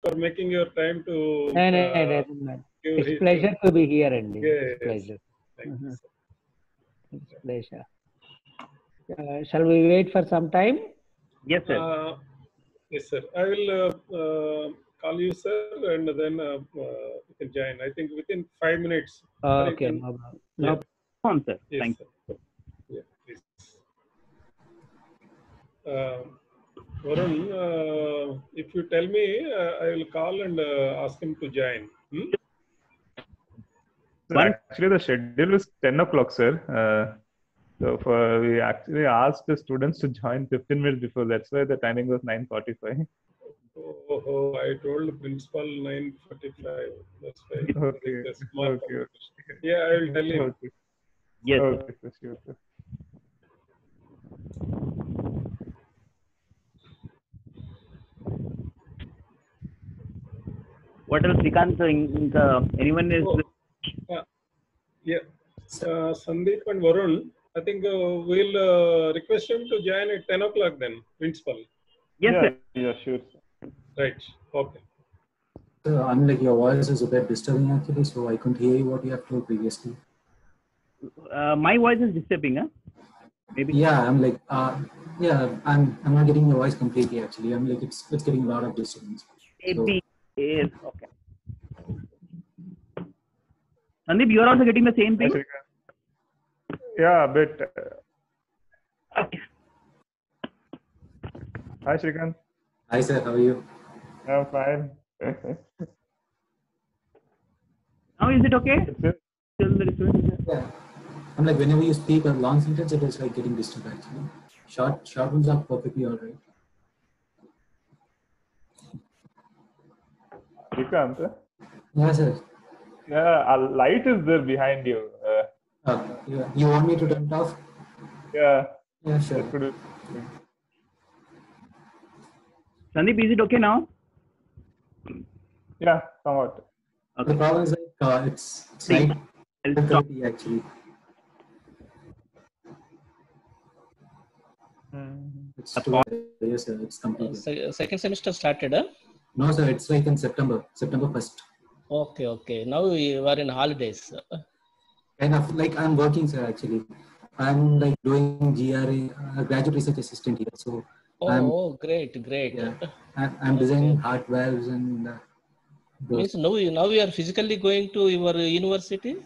for making your time to No, doesn't matter. give It's pleasure to be here, Andy. Yes. It's pleasure. Thank you, sir. It's pleasure. Shall we wait for some time? Yes, sir. Yes, sir. I will call you, sir, and then you can join. I think within 5 minutes. Okay, Can, no problem. yeah. No. On, sir. Yes, Thank sir. Yeah, please. Varun, if you tell me, I will call and ask him to join. Hmm? So actually, the schedule is 10 o'clock, sir. So we actually asked the students to join 15 minutes before. That's why the timing was 9:45. Oh, I told the principal 9:45. That's why Okay. there is a small Okay. communication. Yeah, I will tell him. Okay. Yes, sir. Okay, sir. Sure, sir. What else, Srikanth? Anyone is? Yeah. Sandeep and Varun, I think we'll request him to join at 10 o'clock then, principal. Yes, Yeah, sir. yeah, sure, sir. Right. Okay. I'm like, your voice is a bit disturbing actually, so I couldn't hear what you have told previously. My voice is disturbing, huh? Maybe. Yeah, I'm like, yeah, I'm not getting your voice completely actually. I'm like, it's getting a lot of disturbance. Maybe is okay. Sandeep, you are also getting the same thing. Yeah, a bit. Okay. Hi, Shrikant. Hi sir, how are you? I'm fine. Now is it okay? It's it. Still the difference? Yeah. I'm like, whenever you speak a long sentence, it is like getting disturbed actually. Short ones are perfectly all right. Shrikant. Yeah, sir. Yeah, a light is there behind you. Yeah. You want me to turn it off? Yeah. Yeah, sure. That could be. Sandeep, is it okay now? Yeah, somewhat. The problem is like, it's See, like I'll stop. 30 actually. It's too, yes, sir, it's completed. Second semester started, huh? No, sir, it's like in September 1st. Okay. Now you are in holidays. Kind of like I'm working, sir, actually. I'm like doing GRA, graduate research assistant here. So Great. yeah, I'm designing heart valves and Means now you are physically going to your university?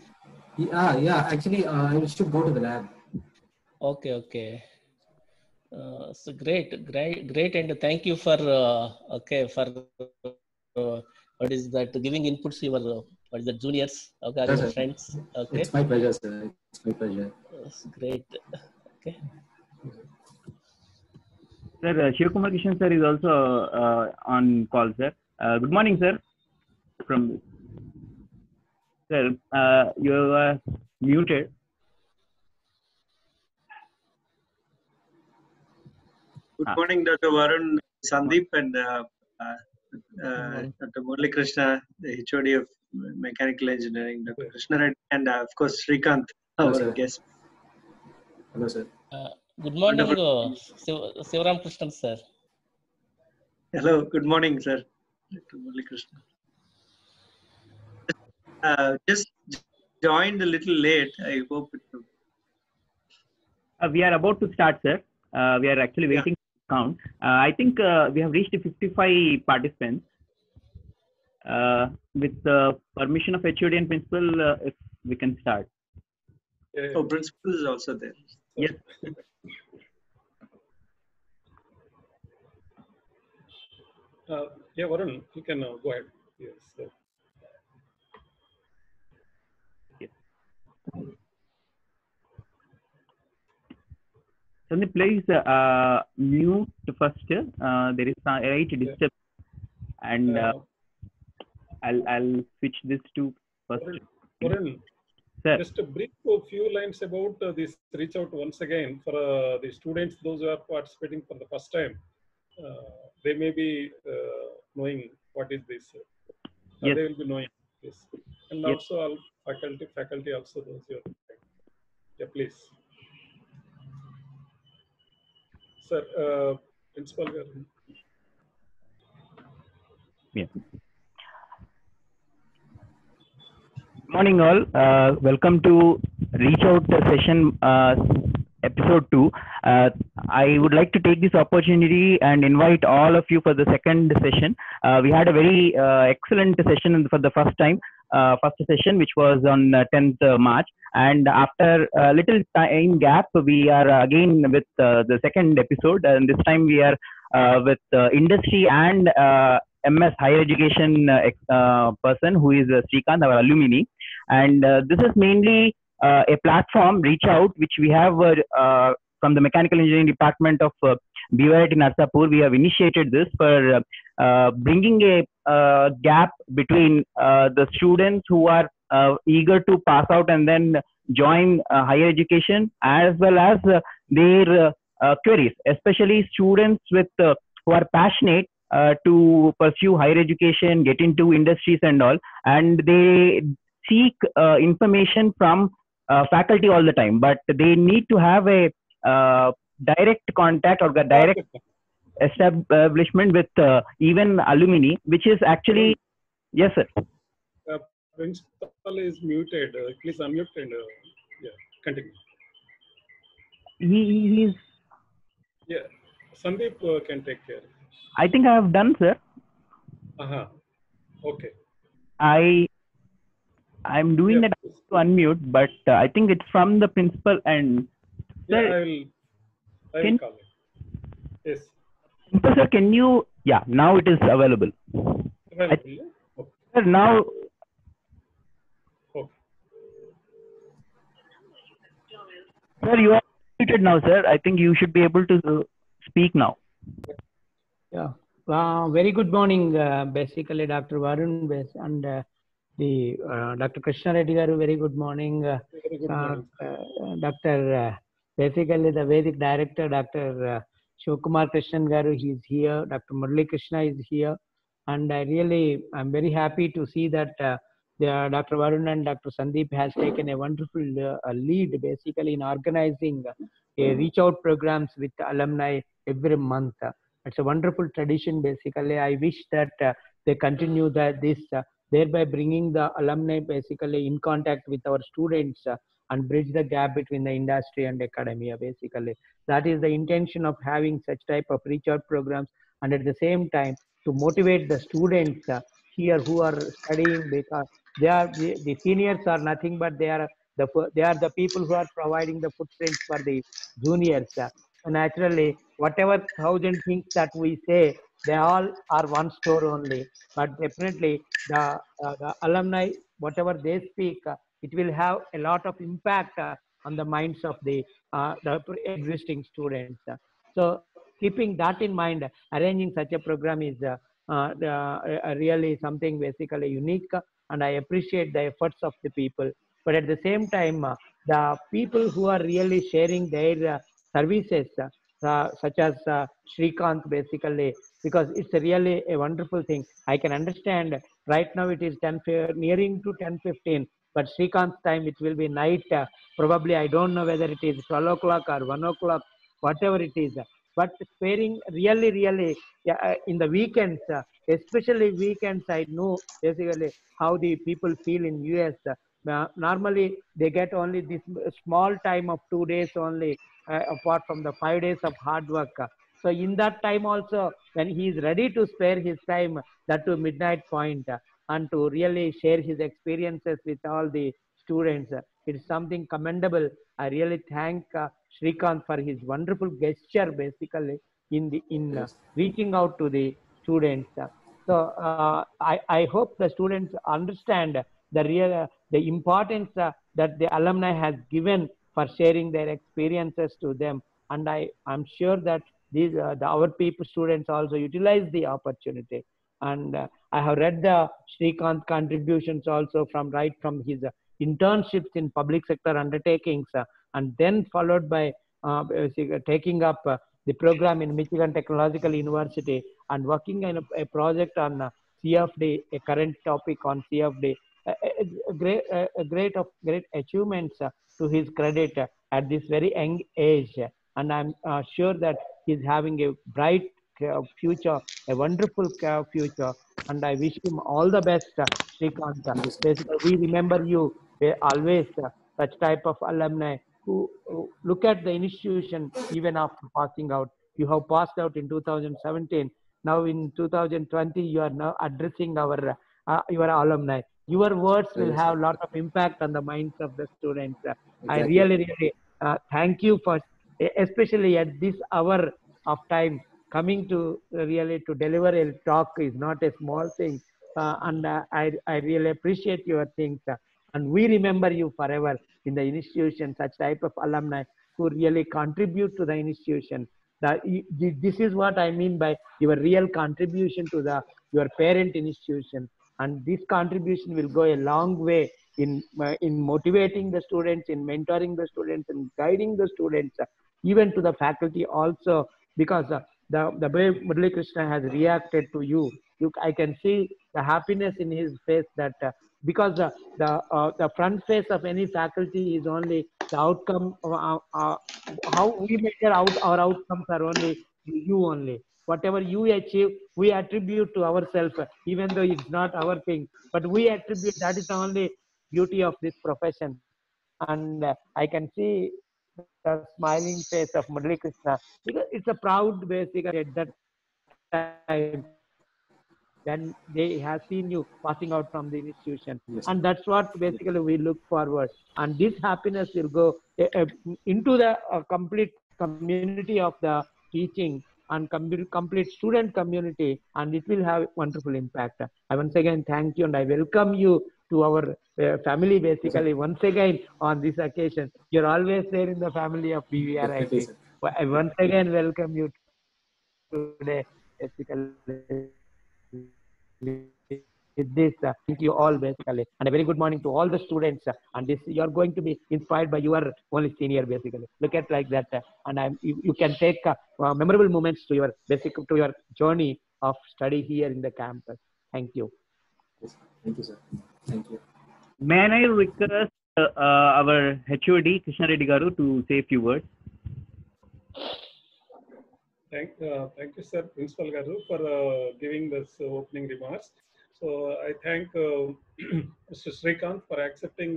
yeah, actually, I should go to the lab. Okay. So great, and thank you for what is that, giving inputs to your what is the juniors, okay, Yes, your sir. friends, okay. It's my pleasure, sir. It's my pleasure. That's great. Okay. Sir, Shivakumar Kishan sir is also on call, sir. Good morning, sir. Sir, you are muted. Good morning, Dr. Varun, Sandeep, and Dr. Murali Krishna, the HOD of Mechanical Engineering, Dr. Krishna Reddy, and of course Srikanth, our Hello, guest. Hello, sir. Good morning, Sivaram Krishnan sir. Hello, good morning, sir. Dr. Murali Krishna. Just joined a little late. I hope it will. We are about to start, sir. We are actually waiting to count. I think we have reached 55 participants. With the permission of HOD and principal, if we can start. Oh, principal is also there. Yes. Yeah, Varun, you can go ahead. Yes. Sir. Sandeep, please mute first. There is a right disturb, and I'll switch this to first. Varun, sir. Just a brief few lines about this reach out once again for the students, those who are participating for the first time. They may be knowing what is this. Yes. They will be knowing this. And yes. Also all faculty also those who are. Yeah, please. Sir, Principal. Yeah. Morning all. Welcome to Reach Out session episode 2. I would like to take this opportunity and invite all of you for the second session. We had a very excellent session for the first session, which was on 10th March. And after a little time gap, we are again with the second episode. And this time we are with industry and MS higher education person who is Srikanth, our alumni. And this is mainly a platform, Reach Out, which we have from the Mechanical Engineering Department of BYIT Narsapur. We have initiated this for bringing a gap between the students who are eager to pass out and then join higher education, as well as their queries, especially students with who are passionate to pursue higher education, get into industries and all, and they seek information from faculty all the time, but they need to have a direct contact or a direct establishment with even alumni, which is actually, yes sir. Principal is muted. Please unmute and continue. He's. Yeah, Sandeep can take care. I think I have done, sir. Okay. I'm doing that to unmute, but I think it's from the principal and. Sir, I will call it. Yes. Sir, can you? Yeah, now it is available. Okay. Sir, now. Okay. Sir, you are muted now, sir. I think you should be able to speak now. Yeah. Very good morning, basically, Dr. Varun and the Dr. Krishna Reddy garu. Very good morning. Dr. Basically, the Vedic director, Dr. Shivkumar Krishnan garu, he is here. Dr. Murali Krishna is here. And I'm very happy to see that Dr. Varun and Dr. Sandeep has taken a wonderful lead, basically, in organizing a reach out programs with alumni every month. It's a wonderful tradition, basically. I wish that they continue this, thereby bringing the alumni basically in contact with our students and bridge the gap between the industry and academia, basically. That is the intention of having such type of reach out programs, and at the same time to motivate the students here who are studying, because they are the seniors are nothing but they are the people who are providing the footprints for the juniors. Naturally, whatever 1,000 things that we say, they all are one store only. But definitely, the alumni, whatever they speak, it will have a lot of impact on the minds of the existing students. So, keeping that in mind, arranging such a program is really something basically unique, and I appreciate the efforts of the people. But at the same time, the people who are really sharing their services, such as Srikanth, basically, because it's really a wonderful thing. I can understand right now it is nearing to 10:15, but Srikanth's time it will be night. Probably I don't know whether it is 12 o'clock or 1 o'clock, whatever it is. But sparing really in the weekends, especially weekends, I know basically how the people feel in US. Normally they get only this small time of 2 days only, apart from the 5 days of hard work. So in that time also, when he is ready to spare his time, that to midnight point, and to really share his experiences with all the students, it is something commendable. I really thank Srikanth for his wonderful gesture, basically, in reaching out to the students. So I hope the students understand the importance that the alumni has given for sharing their experiences to them, and I'm sure that these our people students also utilize the opportunity. And I have read the Srikanth contributions also from his internships in public sector undertakings, and then followed by taking up the program in Michigan Technological University and working in a project on CFD, a current topic on CFD. Great achievements to his credit at this very young age, and I'm sure that he's having a bright future, a wonderful future. And I wish him all the best, Srikanth. Basically, we remember you always, such type of alumni who look at the institution even after passing out. You have passed out in 2017. Now in 2020, you are now addressing our your alumni. Your words will have a lot of impact on the minds of the students. I really thank you for, especially at this hour of time, coming to really to deliver a talk is not a small thing. And I really appreciate your things. And we remember you forever in the institution, such type of alumni who really contribute to the institution. This is what I mean by your real contribution to your parent institution. And this contribution will go a long way in motivating the students, in mentoring the students, and guiding the students, even to the faculty also, because the way Murali Krishna has reacted to you, I can see the happiness in his face, that because the front face of any faculty is only the outcome of, how we measure out our outcomes are only you only. Whatever you achieve, we attribute to ourselves, even though it's not our thing. But we attribute, that is the only beauty of this profession. And I can see the smiling face of Murali Krishna, because it's a proud basically at that time when they have seen you passing out from the institution. Yes. And that's what basically we look forward. And this happiness will go into the complete community of the teaching and complete student community, and it will have wonderful impact. I once again thank you, and I welcome you to our family basically once again on this occasion. You're always there in the family of BVRIT. I once again welcome you today basically. With this, thank you all basically, and a very good morning to all the students. And this, you are going to be inspired by your only senior basically. Look at like that, and you can take memorable moments to your journey of study here in the campus. Thank you. Yes, thank you, sir. Thank you. May I request our HOD Krishna Reddy Garu to say a few words? Thank you, sir, Principal Garu, for giving this opening remarks. So I thank Mr. Srikanth for accepting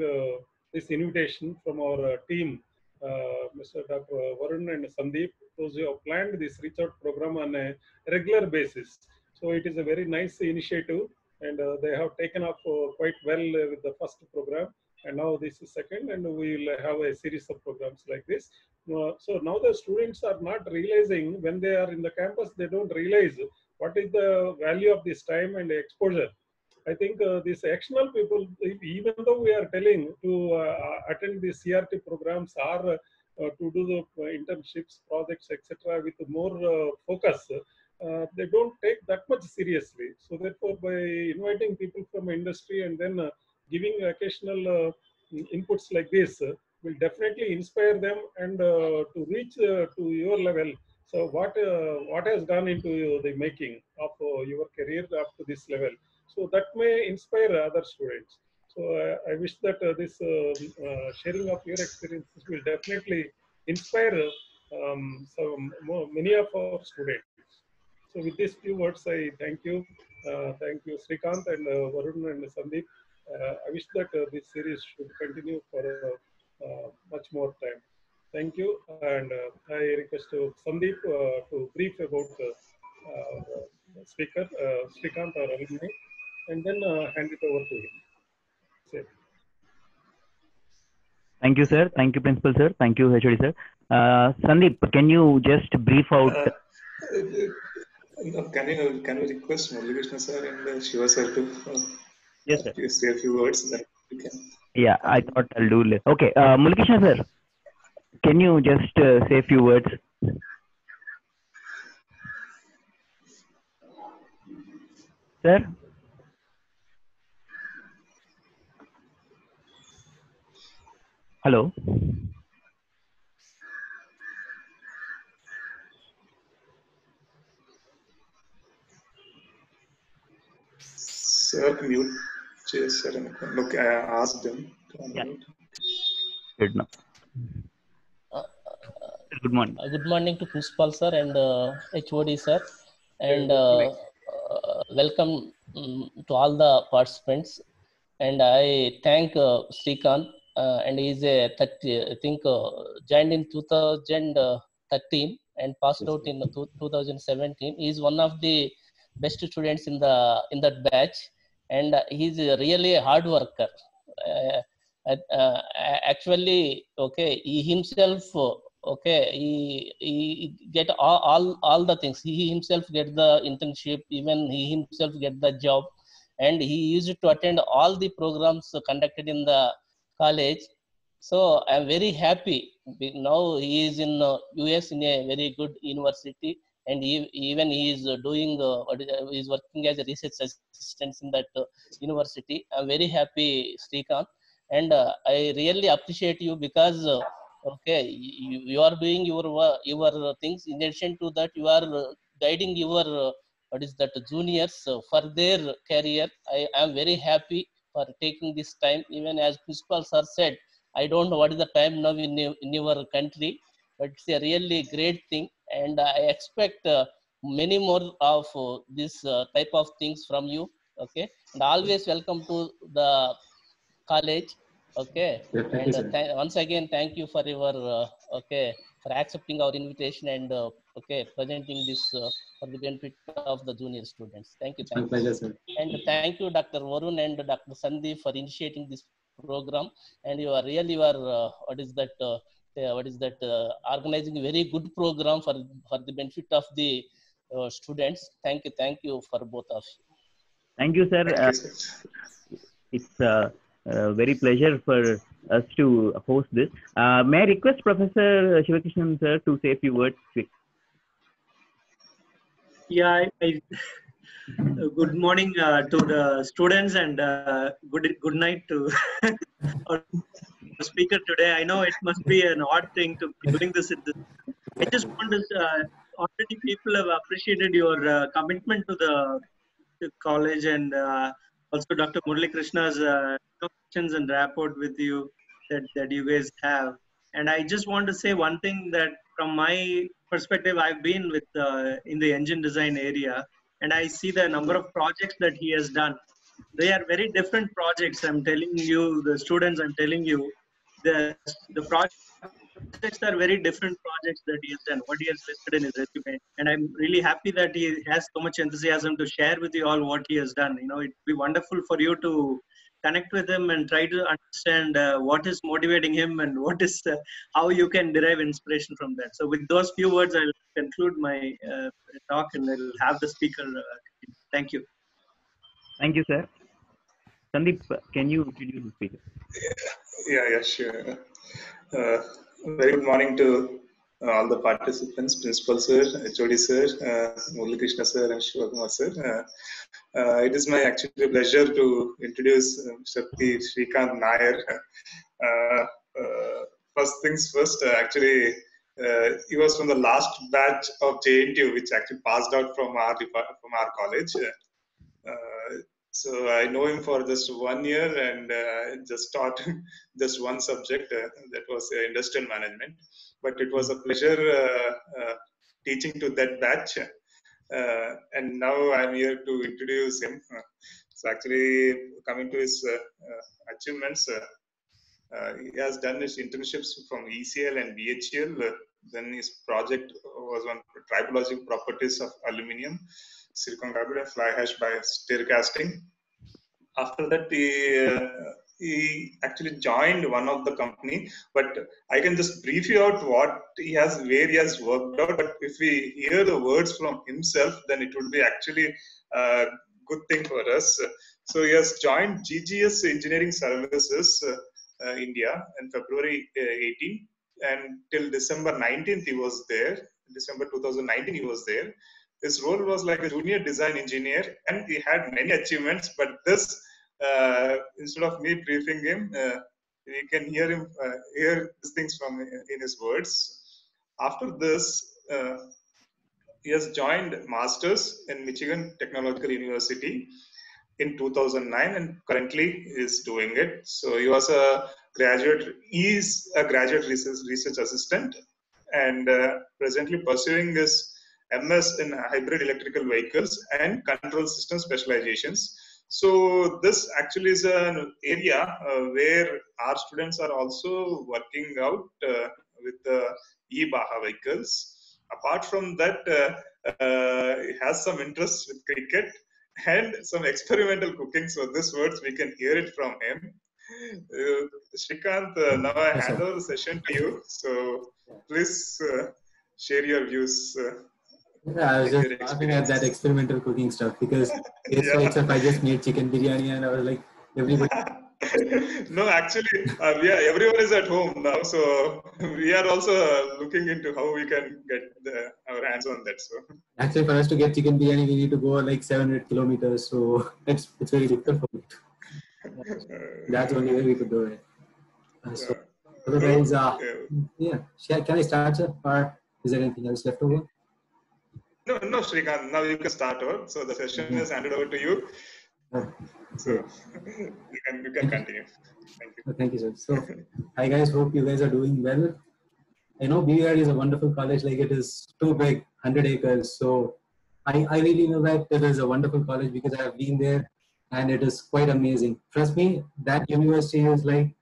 this invitation from our team, Mr. Dr. Varun and Sandeep, those who have planned this Reach Out program on a regular basis. So it is a very nice initiative, and they have taken up quite well with the first program. And now this is second, and we will have a series of programs like this. So now the students are not realizing, when they are in the campus, they don't realize what is the value of this time and exposure. I think these actional people, even though we are telling to attend the CRT programs or to do the internships, projects, etc., with more focus, they don't take that much seriously. So therefore, by inviting people from industry and then giving occasional inputs like this will definitely inspire them and to reach to your level. So what has gone into the making of your career up to this level? So that may inspire other students. So I wish that this sharing of your experiences will definitely inspire many of our students. So with these few words, I thank you. Thank you, Srikanth and Varun and Sandeep. I wish that this series should continue for much more time. Thank you, and I request Sandeep to brief about the speaker, Srikanth or alumni, and then hand it over to him. Sir. Thank you, sir. Thank you, Principal, sir. Thank you, HOD, sir. Sandeep, can you just brief out? Can you request Murali Krishna sir and Shiva sir to yes, sir. Say a few words that you can? Yeah, I thought I'll do it. Okay, Murali Krishna sir, can you just say a few words? Sir? Hello? Sir, mute. Sir, look, I asked them to unmute. Good now. Good morning. Good morning to Principal sir and HOD sir. and welcome to all the participants. And I thank Srikanth, and he's a 30, I think joined in 2013 and passed out in 2017. He's one of the best students in that batch, and he's really a hard worker. Actually, okay, he himself, okay, he get all the things. He himself get the internship, even he himself get the job, and he used to attend all the programs conducted in the college. So I'm very happy. Now he is in US in a very good university, and even he is doing he is working as a research assistant in that university. I'm very happy, Srikanth, and I really appreciate you because okay, you are doing your things. In addition to that, you are guiding your what is that juniors for their career. I am very happy for taking this time. Even as principal sir said, I don't know what is the time now in your country, but it's a really great thing, and I expect many more of this type of things from you. Okay, and always welcome to the college. Okay, Yeah, thank you, and sir. once again, thank you for your okay, for accepting our invitation and okay, presenting this for the benefit of the junior students. Thank you, My thank you. pleasure, sir. And thank you, Dr. Varun and Dr. Sandeep, for initiating this program. And you are really what is that organizing a very good program for the benefit of the students. Thank you for both of you. Thank you, sir. Thank you, sir. It's a very pleasure for us to host this. May I request Professor Shivakrishnan sir to say a few words? Yeah, good morning to the students, and good night to our speaker today. I know it must be an odd thing to be doing this. I just want to already people have appreciated your commitment to the college, and also Dr. Murali Krishna's connections and rapport with you that you guys have. And I just want to say one thing, that from my perspective, I've been with in the engine design area, and I see the number of projects that he has done. They are very different projects. I'm telling you, the students, I'm telling you, the projects are very different projects that he has done, what he has listed in his resume. And I'm really happy that he has so much enthusiasm to share with you all what he has done. You know, it'd be wonderful for you to connect with him and try to understand what is motivating him, and what is how you can derive inspiration from that. So with those few words, I'll conclude my talk, and I'll have the speaker continue. Thank you. Thank you, sir. Sandeep, can you introduce the speaker? Yeah, sure. Very good morning to all the participants, Principal Sir, HOD Sir, Murali Krishna Sir, and Shivakumar Sir. It is my actually pleasure to introduce Shakti Srikanth Nair. First things first, actually, he was from the last batch of JNTU, which actually passed out from our college. So I know him for just 1 year, and just taught just one subject, that was industrial management. But it was a pleasure teaching to that batch. And now I'm here to introduce him. So actually, coming to his achievements, he has done his internships from ECL and BHEL. Then his project was on tribologic properties of aluminium, silicon carbide, and fly ash by stir casting. After that, he actually joined one of the company, but I can just brief you out where he has worked out. But if we hear the words from himself, then it would be actually a good thing for us. So he has joined GGS Engineering Services India in February 18, and till December 19th he was there. December 2019 he was there. His role was like a junior design engineer, and he had many achievements. But this, instead of me briefing him, we can hear these things from in his words. After this, he has joined masters in Michigan Technological University in 2009, and currently is doing it. So he is a graduate research assistant, and presently pursuing his MS in hybrid electrical vehicles and control system specializations. So this actually is an area where our students are also working out with the e-Baha vehicles. Apart from that, he has some interest with cricket and some experimental cooking. So this words we can hear it from him. Shrikant, now I hand over the session to you. So please share your views. Yeah, I was just laughing at that experimental cooking stuff because yesterday itself I just made chicken biryani and I was like, everybody. No, actually, everyone is at home now, so we are also looking into how we can get our hands on that. So actually, for us to get chicken biryani, we need to go like 700 kilometers. So it's very difficult for me. That's the only way we could do it. So otherwise, yeah. Can I start, sir? Or is there anything else left over? No, Shrikant. Now you can start over. So the session is handed over to you. So you can continue. Thank you. Thank you, sir. So I guys hope you guys are doing well. I know BVR is a wonderful college. Like it is too big, 100 acres. So I really know that it is a wonderful college because I have been there and it is quite amazing. Trust me, that university is like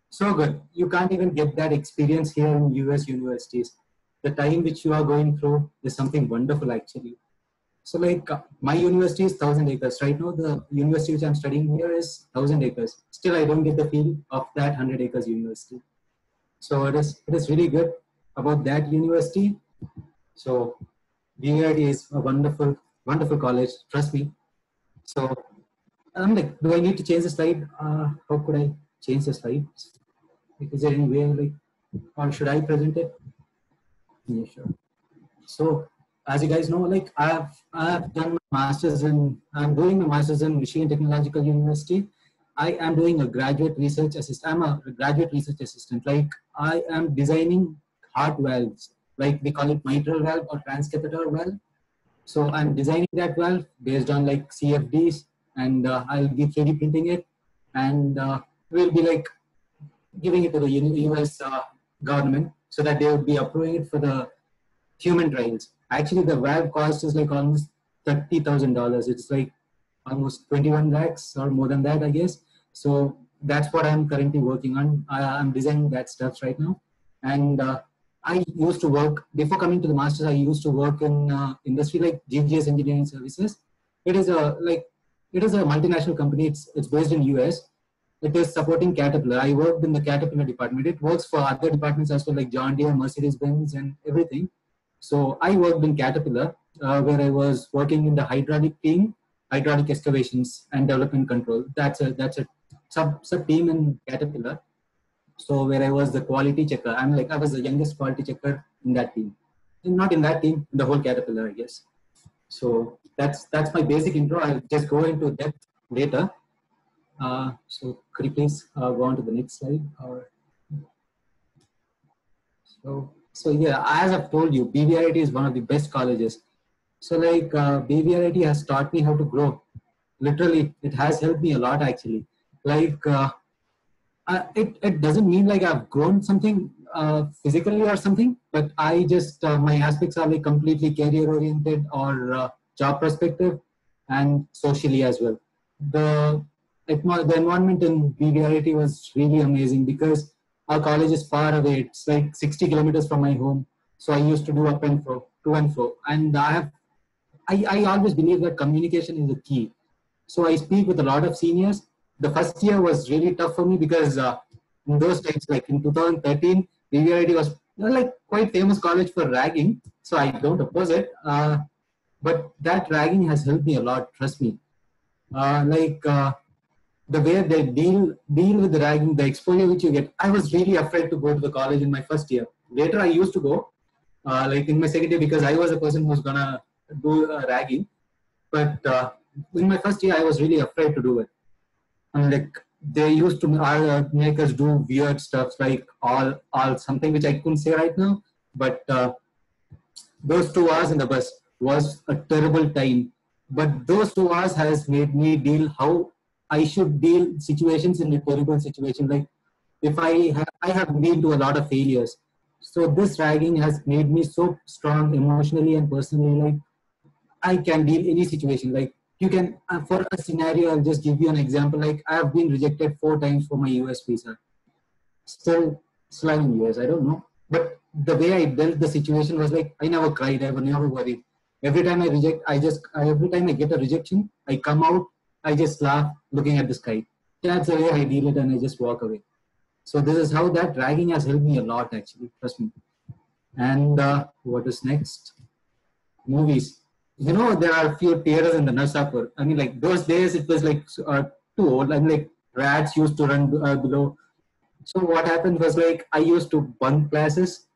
so good. You can't even get that experience here in US universities. The time which you are going through is something wonderful actually. So like my university is 1,000 acres. Right now the university which I'm studying here is 1,000 acres. Still I don't get the feel of that 100 acres university. So it is really good about that university. So BVRT is a wonderful, wonderful college. Trust me. So I'm like, do I need to change the slide? How could I change the slides? Is there any way like, or should I present it? Yeah, sure. So as you guys know, like I have done my master's I'm doing my master's in Michigan Technological University. I am doing a graduate research assistant. I'm a graduate research assistant. Like I am designing heart valves, like we call it mitral valve or transcatheter valve. So I'm designing that valve based on like CFDs, and I'll be 3D printing it, and we'll be like giving it to the US government so that they would be approving it for the human trials. Actually, the valve cost is like almost $30,000. It's like almost 21 lakhs or more than that, I guess. So that's what I'm currently working on. I'm designing that stuff right now. And I used to work, before coming to the master's, I used to work in industry like GGS Engineering Services. It is a multinational company. It's based in US. It is supporting Caterpillar. I worked in the Caterpillar department. It works for other departments as well, like John Deere, Mercedes-Benz, and everything. So I worked in Caterpillar, where I was working in the hydraulic team, hydraulic excavations and development control. That's a sub team in Caterpillar. So where I was the quality checker. I was the youngest quality checker in that team. Not in that team, in the whole Caterpillar, I guess. So that's my basic intro. I'll just go into depth later. So could you please go on to the next slide? So yeah, as I've told you, BVRIT is one of the best colleges. So like BVRIT has taught me how to grow. Literally, it has helped me a lot actually. Like it doesn't mean like I've grown something physically or something, but I just, my aspects are like completely career oriented or job perspective and socially as well. The environment in BVRIT was really amazing because our college is far away. It's like 60 kilometers from my home. So I used to do to and fro. And I always believe that communication is the key. So I speak with a lot of seniors. The first year was really tough for me because in those times, like in 2013, BVRIT was like quite famous college for ragging. So I don't oppose it. But that ragging has helped me a lot, trust me. The way they deal with the ragging, the exposure which you get. I was really afraid to go to the college in my first year. Later, I used to go, like in my second year, because I was a person who was gonna do ragging. But in my first year, I was really afraid to do it. And like they used to make us do weird stuff, like all something which I couldn't say right now. But those 2 hours in the bus was a terrible time. But those 2 hours has made me deal how I should deal situations in a terrible situation. Like if I have been to a lot of failures. So this ragging has made me so strong emotionally and personally. Like I can deal any situation. Like you can, for a scenario, I'll just give you an example. Like I have been rejected 4 times for my US visa. Still I'm in US. I don't know. But the way I dealt the situation was like I never cried. I never worried. Every time I reject, every time I get a rejection, I come out. I just laugh, looking at the sky. That's the way I deal it, and I just walk away. So this is how that ragging has helped me a lot, actually. Trust me. And what is next? Movies. You know, there are a few theaters in the Narsapur. I mean, like those days, it was like too old. I mean, like rats used to run below. So what happened was like I used to bunk classes.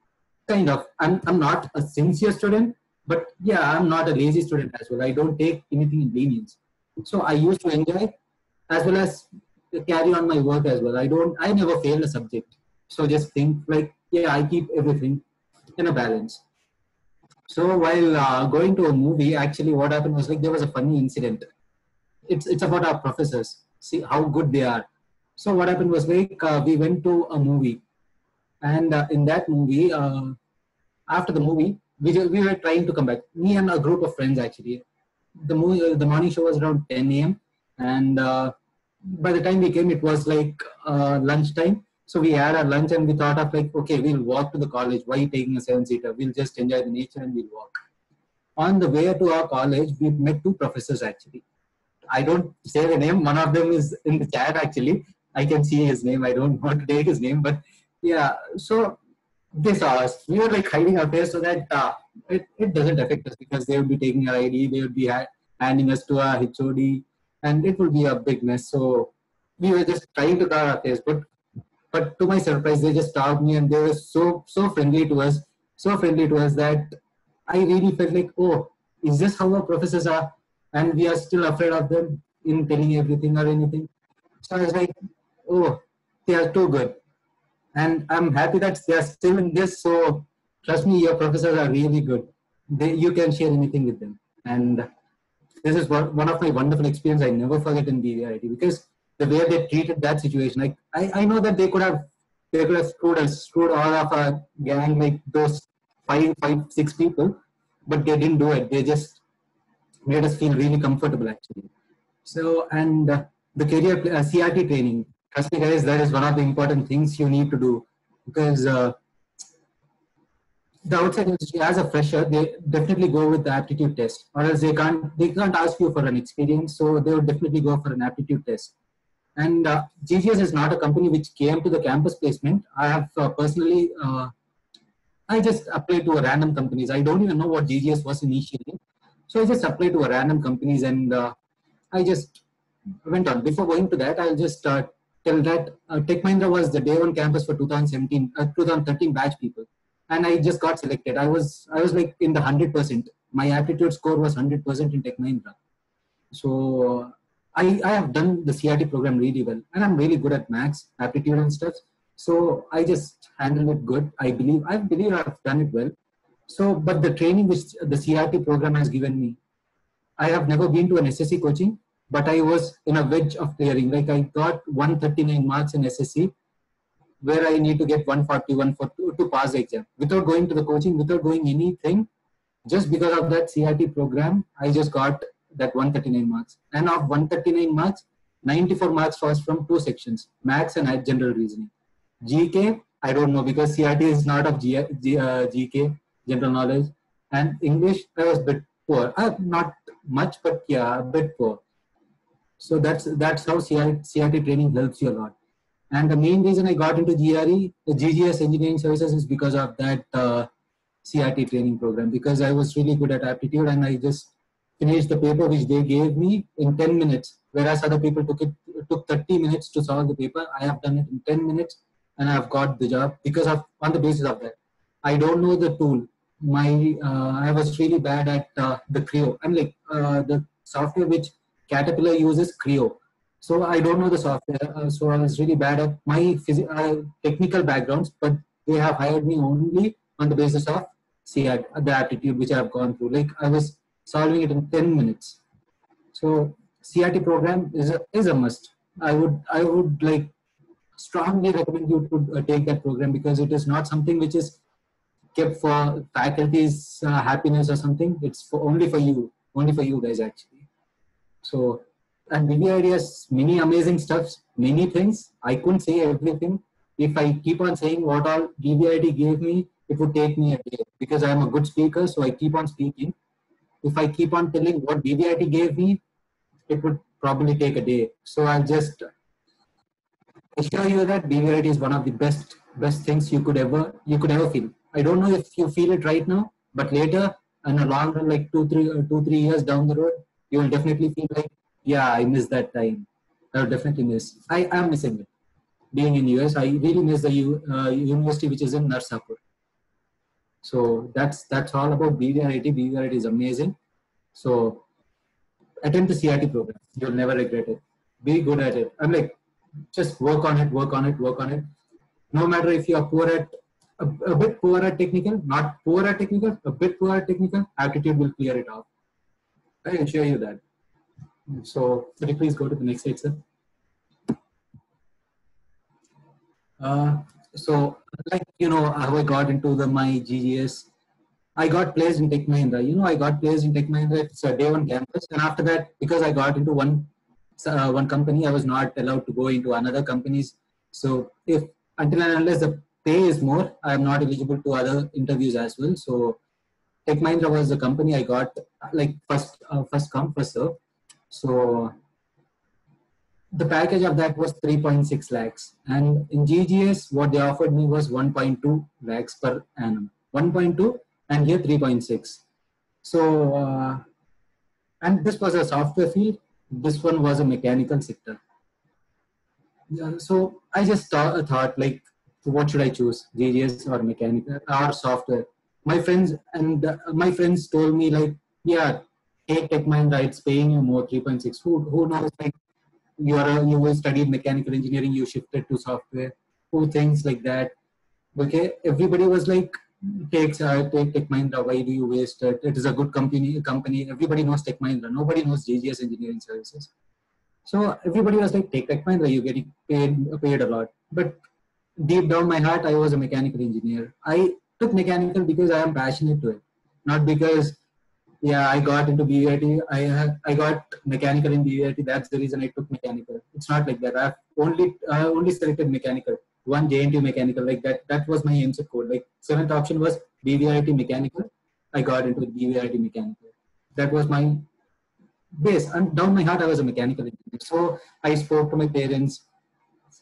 Kind of. I'm not a sincere student, but yeah, I'm not a lazy student as well. I don't take anything in lenience. So I used to enjoy as well as carry on my work as well. I never fail a subject. So just think like, yeah, I keep everything in a balance. So while going to a movie, actually what happened was like there was a funny incident. It's about our professors. See how good they are. So what happened was like we went to a movie, and in that movie, after the movie, we were trying to come back. Me and a group of friends actually. The morning show was around 10 a.m. and by the time we came, it was like lunchtime. So we had our lunch and we thought of like, okay, we'll walk to the college. Why taking a 7-seater? We'll just enjoy the nature and we'll walk. On the way to our college, we met 2 professors actually. I don't say the name. One of them is in the chat actually. I can see his name. I don't want to take his name, but yeah. So they saw us. We were like hiding our face so that it doesn't affect us, because they would be taking our ID. They would be handing us to our HOD, and it would be a big mess. So we were just trying to cover our face, but to my surprise, they just stopped me, and they were so friendly to us, that I really felt like, oh, is this how our professors are? And we are still afraid of them in telling everything or anything. So I was like, oh, they are too good. And I'm happy that they are still in this. So trust me, your professors are really good. You can share anything with them. And this is one of my wonderful experiences I never forget in BVRIT, because the way they treated that situation, like I know that they could have screwed all of our gang, like those 6 people, but they didn't do it. They just made us feel really comfortable actually. So, and the career CRT training, trust me guys, that is one of the important things you need to do, because the outside industry, as a fresher, they definitely go with the aptitude test, or else they can't ask you for an experience, so they would definitely go for an aptitude test. And GGS is not a company which came to the campus placement. I have personally, I just applied to a random companies. I don't even know what GGS was initially. So I just applied to a random companies, and I just went on. Before going to that, I'll just tell that Tech Mahindra was the day 1 campus for 2013 batch people. And I just got selected. I was like in the 100%. My aptitude score was 100% in Tech Mahindra. So I have done the CRT program really well, and I'm really good at maths, aptitude and stuff. So I just handled it good. I believe I've done it well. So, but the training which the CRT program has given me, I have never been to an SSC coaching, but I was in a wedge of clearing. Like I got 139 marks in SSC, where I need to get 141 to pass the exam. Without going to the coaching, without going anything, just because of that CRT program, I just got that 139 marks. And of 139 marks, 94 marks was from 2 sections, maths and general reasoning. GK, I don't know, because CRT is not of GK, general knowledge. And English, I was a bit poor. Not much, but yeah, a bit poor. So that's how CRT training helps you a lot. And the main reason I got into GRE, the GGS Engineering Services, is because of that CRT training program, because I was really good at aptitude, and I just finished the paper which they gave me in 10 minutes, whereas other people took 30 minutes to solve the paper. I have done it in 10 minutes, and I have got the job on the basis of that. I don't know the tool. I was really bad at the Creo. I'm like the software which Caterpillar uses, Creo. So I don't know the software. So I was really bad at my technical backgrounds, but they have hired me only on the basis of the aptitude which I have gone through. Like I was solving it in 10 minutes. So CRT program is a must. I would like strongly recommend you to take that program, because it is not something which is kept for faculty's happiness or something. It's only for you guys actually. So, and BBID has many amazing stuffs, many things. I couldn't say everything. If I keep on saying what all BBID gave me, it would take me a day because I am a good speaker, so I keep on speaking. If I keep on telling what BBIT gave me, it would probably take a day. So I'll just assure you that BBIT is one of the best things you could ever feel. I don't know if you feel it right now, but later in a long run, like 2-3 years down the road, you will definitely feel like, yeah, I miss that time. I will definitely miss. I am missing it. Being in US, I really miss the university which is in Narsapur. So that's all about BBIT. BBIT is amazing. So attend the CRT program. You'll never regret it. Be good at it. I'm like, just work on it. No matter if you are poor at a bit poor at technical, not poor at technical, a bit poor at technical, aptitude will clear it off. I assure you that. So could you please go to the next slide, sir? So, like, how I got into my GGS, I got placed in Tech Mahindra. I got placed in Tech Mahindra. It's a day one campus. And after that, because I got into one company, I was not allowed to go into another companies. So until and unless the pay is more, I am not eligible to other interviews as well. So Tech Mahindra was the company I got, like first come, first serve. So the package of that was 3.6 lakhs. And in GGS, what they offered me was 1.2 lakhs per annum. 1.2 and here 3.6. So, and this was a software field. This one was a mechanical sector. So I just thought like, what should I choose? GGS or mechanical or software? My friends told me like, yeah, take Tech Mahindra, it's paying you more, 3.6. Who knows, like, you will study mechanical engineering, you shifted to software, who thinks like that? Okay, everybody was like, take Tech Mahindra, why do you waste it? It is a good company. Everybody knows Tech Mahindra, nobody knows GGS Engineering Services. So everybody was like, take Tech Mahindra, you're getting paid a lot. But deep down my heart, I was a mechanical engineer. I took mechanical because I am passionate to it, not because, yeah, I got into BVIT. I got mechanical in BVIT. That's the reason I took mechanical. It's not like that. I've only selected mechanical. One JNTU mechanical, like that. That was my AIMSET code. Like 7th option was BVIT mechanical. I got into BVIT mechanical. That was my base. And down my heart, I was a mechanical engineer. So I spoke to my parents.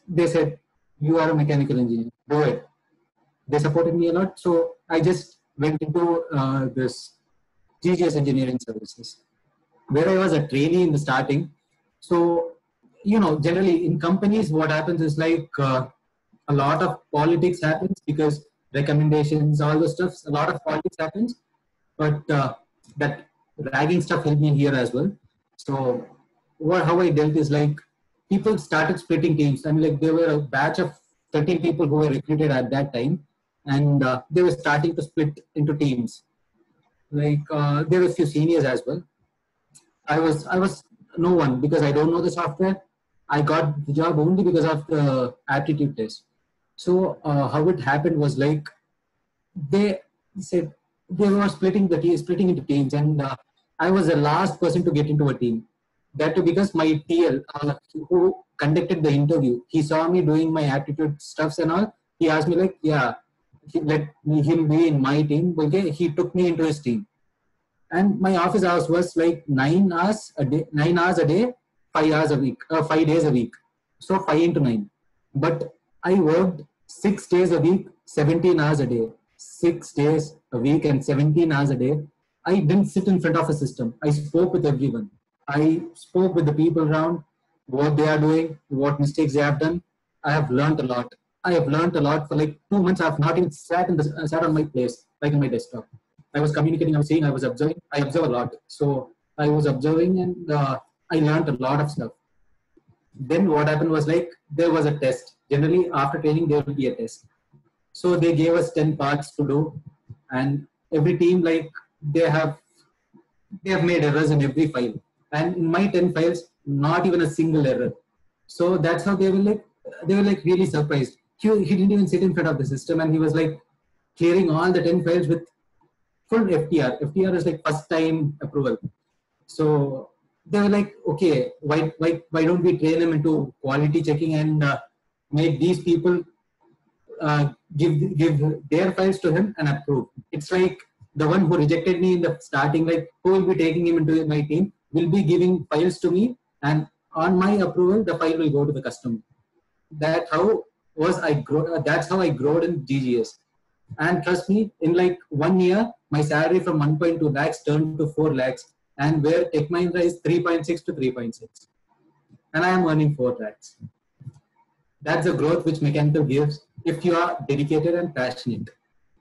They said, "You are a mechanical engineer. Do it." They supported me a lot. So I just went into this GGS Engineering Services, where I was a trainee in the starting. So, generally in companies, what happens is like a lot of politics happens because recommendations, all the stuff, a lot of politics happens. But that ragging stuff helped me here as well. So how I dealt is like people started splitting teams. I mean, like there were a batch of 13 people who were recruited at that time, and they were starting to split into teams. Like there were a few seniors as well. I was no one because I don't know the software. I got the job only because of the aptitude test. So how it happened was like they said they were splitting into teams, and I was the last person to get into a team. That too because my TL who conducted the interview, he saw me doing my aptitude stuffs and all. He asked me like, yeah, let him be in my team. Okay, he took me into his team, and my office hours was like 9 hours a day, 5 hours a week, 5 days a week. So 5 into 9. But I worked 6 days a week, 17 hours a day. 6 days a week and 17 hours a day. I didn't sit in front of a system. I spoke with everyone. I spoke with the people around, what they are doing, what mistakes they have done. I have learned a lot. I have learned a lot for like 2 months. I have not even sat on my place, like in my desktop. I was communicating, I was saying, I was observing. I observe a lot. So I was observing and I learned a lot of stuff. Then what happened was like, there was a test. Generally after training, there will be a test. So they gave us 10 parts to do, and every team, like they have made errors in every file. And in my 10 files, not even a single error. So that's how they were like really surprised. He didn't even sit in front of the system, and he was like, clearing all the 10 files with full FTR. FTR is like first time approval. So they were like, okay, why don't we train them into quality checking and make these people give their files to him and approve. It's like the one who rejected me in the starting, like who will be taking him into my team will be giving files to me, and on my approval, the file will go to the customer. That's how I grew in GGS. And trust me, in like 1 year, my salary from 1.2 lakhs turned to 4 lakhs, and where Tech Mahindra is 3.6 to 3.6. And I am earning 4 lakhs. That's the growth which mechanical gives if you are dedicated and passionate.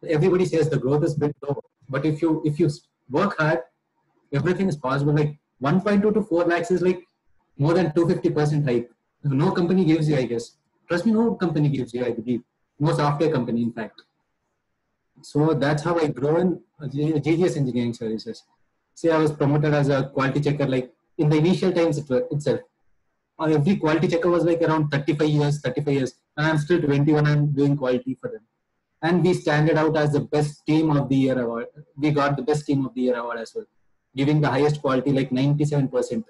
Everybody says the growth is a bit low, but if you work hard, everything is possible. Like 1.2 to 4 lakhs is like more than 250% hike. No company gives you, I guess. Trust me, no company gives you, I believe. No software company, in fact. So that's how I grew in GGS Engineering Services. Say I was promoted as a quality checker, like in the initial times itself. Every quality checker was like around 35 years, and I'm still 21 and doing quality for them. And we standed out as the best team of the year award. We got the best team of the year award as well, giving the highest quality, like 97%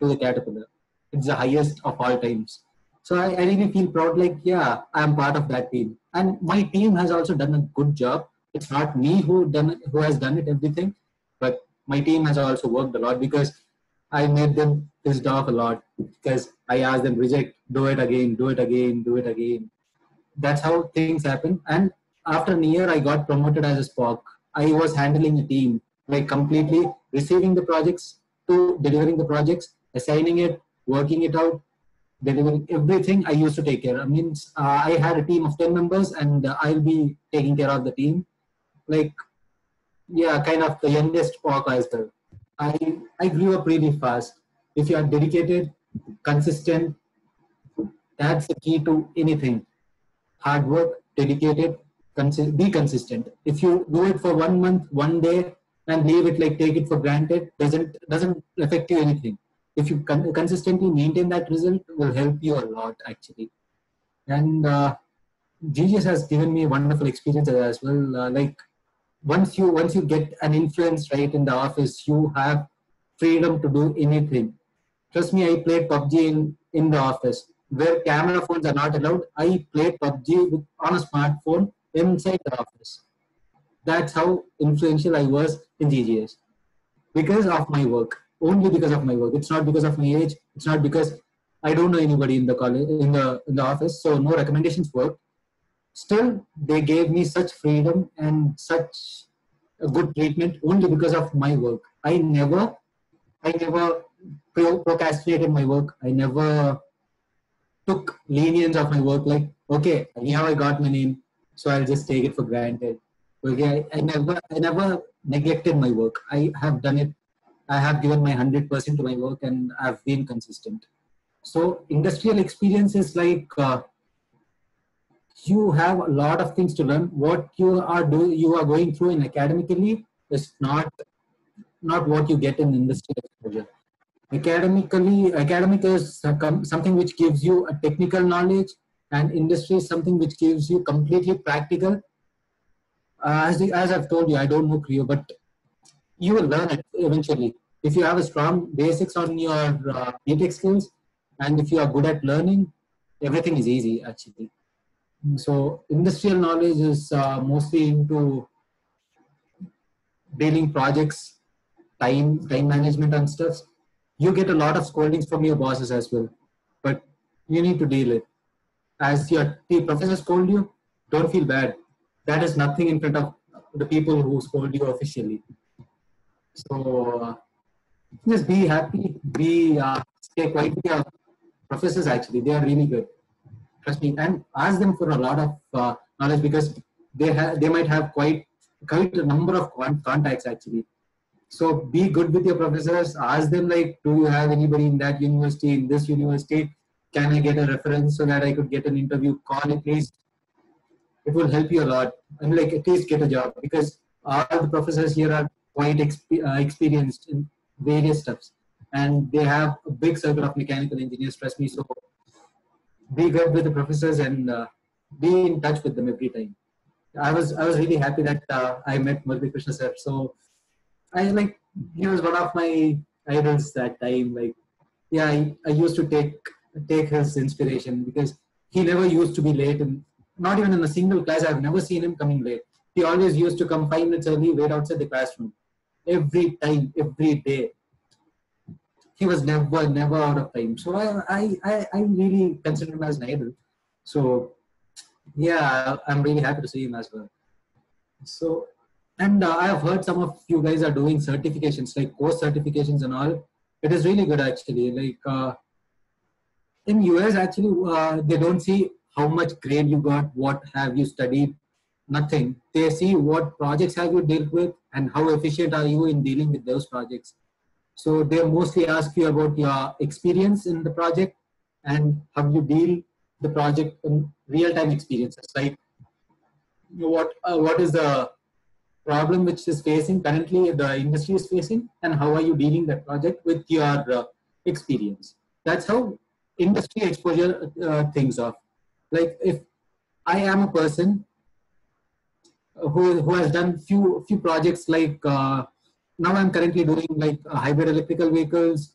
to the Caterpillar. It's the highest of all times. So I really feel proud, like, yeah, I'm part of that team. And my team has also done a good job. It's not me who has done it, everything, but my team has also worked a lot because I made them pissed off a lot because I asked them, reject, do it again, do it again, do it again. That's how things happen. And after a year, I got promoted as a Spock. I was handling a team, like completely receiving the projects to delivering the projects, assigning it, working it out, delivering everything. I used to take care. I mean, I had a team of 10 members and I'll be taking care of the team. Like, yeah, kind of the youngest Spock as well. I grew up really fast. If you are dedicated, consistent, that's the key to anything. Hard work, dedicated, be consistent. If you do it for 1 month, 1 day, and leave it, like take it for granted, doesn't affect you anything. If you consistently maintain that result, will help you a lot actually. And GGS has given me wonderful experiences as well. Like once you get an influence right in the office, you have freedom to do anything. Trust me, I played PUBG in the office where camera phones are not allowed. I played PUBG on a smartphone inside the office. That's how influential I was in GGS because of my work. Only because of my work. It's not because of my age. It's not because I don't know anybody in the college, in the office. So no recommendations worked. Still, they gave me such freedom and such a good treatment only because of my work. I never procrastinated my work. I never took lenience of my work. Like, okay, anyhow I got my name, so I'll just take it for granted. Okay, I never neglected my work. I have done it. I have given my 100% to my work, and I've been consistent. So industrial experience is like you have a lot of things to learn. What you are going through in academically is not what you get in industrial exposure. Academic is something which gives you a technical knowledge, and industry is something which gives you completely practical. As I've told you, I don't know Creo, but you will learn it eventually. If you have a strong basics on your BTech skills, and if you are good at learning, everything is easy actually. So industrial knowledge is mostly into dealing projects, time management and stuff. You get a lot of scoldings from your bosses as well, but you need to deal it. As your professor scold you, don't feel bad. That is nothing in front of the people who scold you officially. So just be happy, stay quiet with your professors actually. They are really good. Trust me, and ask them for a lot of knowledge because they might have quite a number of contacts actually. So be good with your professors. Ask them like, do you have anybody in that university, in this university? Can I get a reference so that I could get an interview? Call it, please. It will help you a lot. And like at least get a job because all the professors here are quite experienced in various stuffs, and they have a big circle of mechanical engineers. Trust me. So be good with the professors and be in touch with them every time. I was really happy that I met Murali Krishna sir. So I like, he was one of my idols that time. Like, yeah, I used to take his inspiration because he never used to be late, and not even in a single class. I've never seen him coming late. He always used to come 5 minutes early, wait outside the classroom. Every time, every day. He was never out of time. So I really consider him as an idol. So yeah, I'm really happy to see him as well. So, and I have heard some of you guys are doing certifications, like course certifications and all. It is really good actually. Like in US, actually, they don't see how much grade you got, what have you studied, nothing. They see what projects have you dealt with and how efficient are you in dealing with those projects. So they mostly ask you about your experience in the project and how you deal the project in real-time experiences. Like what is the problem which is facing currently the industry is facing, and how are you dealing that project with your experience. That's how industry exposure things off. Like if I am a person who has done few projects, like now I'm currently doing like hybrid electrical vehicles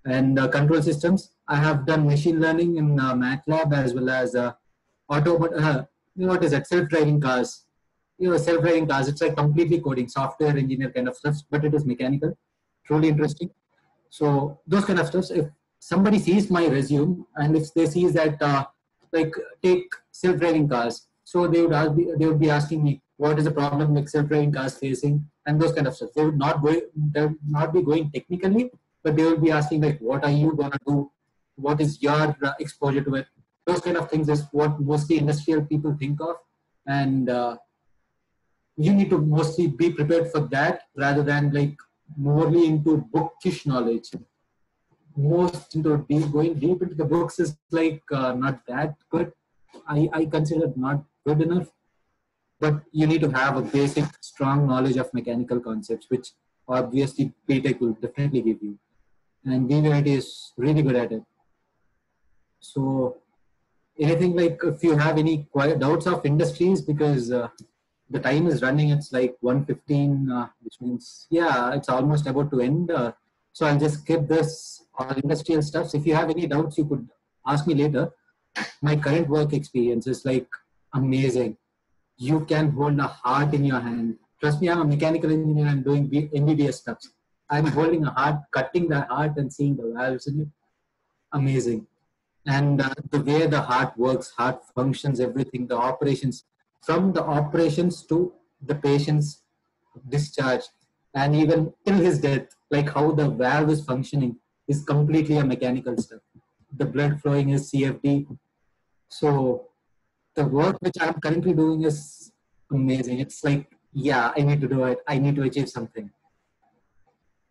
and control systems. I have done machine learning in MATLAB as well as what is that, self-driving cars. Self-driving cars, it's like completely coding, software engineer kind of stuff, but it is mechanical. Truly interesting. So those kind of stuff, if somebody sees my resume and if they see that like take self-driving cars, so they would be asking me what is the problem with self-driving cars facing, and those kind of stuff. They would not be going technically, but they will be asking like, what are you gonna do? What is your exposure to it? Those kind of things is what mostly industrial people think of, and you need to mostly be prepared for that rather than like morely into bookish knowledge. Most into going deep into the books is like not that good. I consider it not good enough. But you need to have a basic, strong knowledge of mechanical concepts, which obviously PTech will definitely give you. And VVIT is really good at it. So anything like, if you have any doubts of industries, because the time is running, it's like 1:15, which means, yeah, it's almost about to end. So I'll just skip this all industrial stuff. So if you have any doubts, you could ask me later. My current work experience is like amazing. You can hold a heart in your hand. Trust me, I'm a mechanical engineer. I'm doing MBBS stuff. I'm holding a heart, cutting the heart and seeing the valves in it. Amazing. And the way the heart works, heart functions, everything, the operations, from the operations to the patient's discharge, and even till his death, like how the valve is functioning is completely a mechanical stuff. The blood flowing is CFD. So the work which I'm currently doing is amazing. It's like, yeah, I need to do it. I need to achieve something.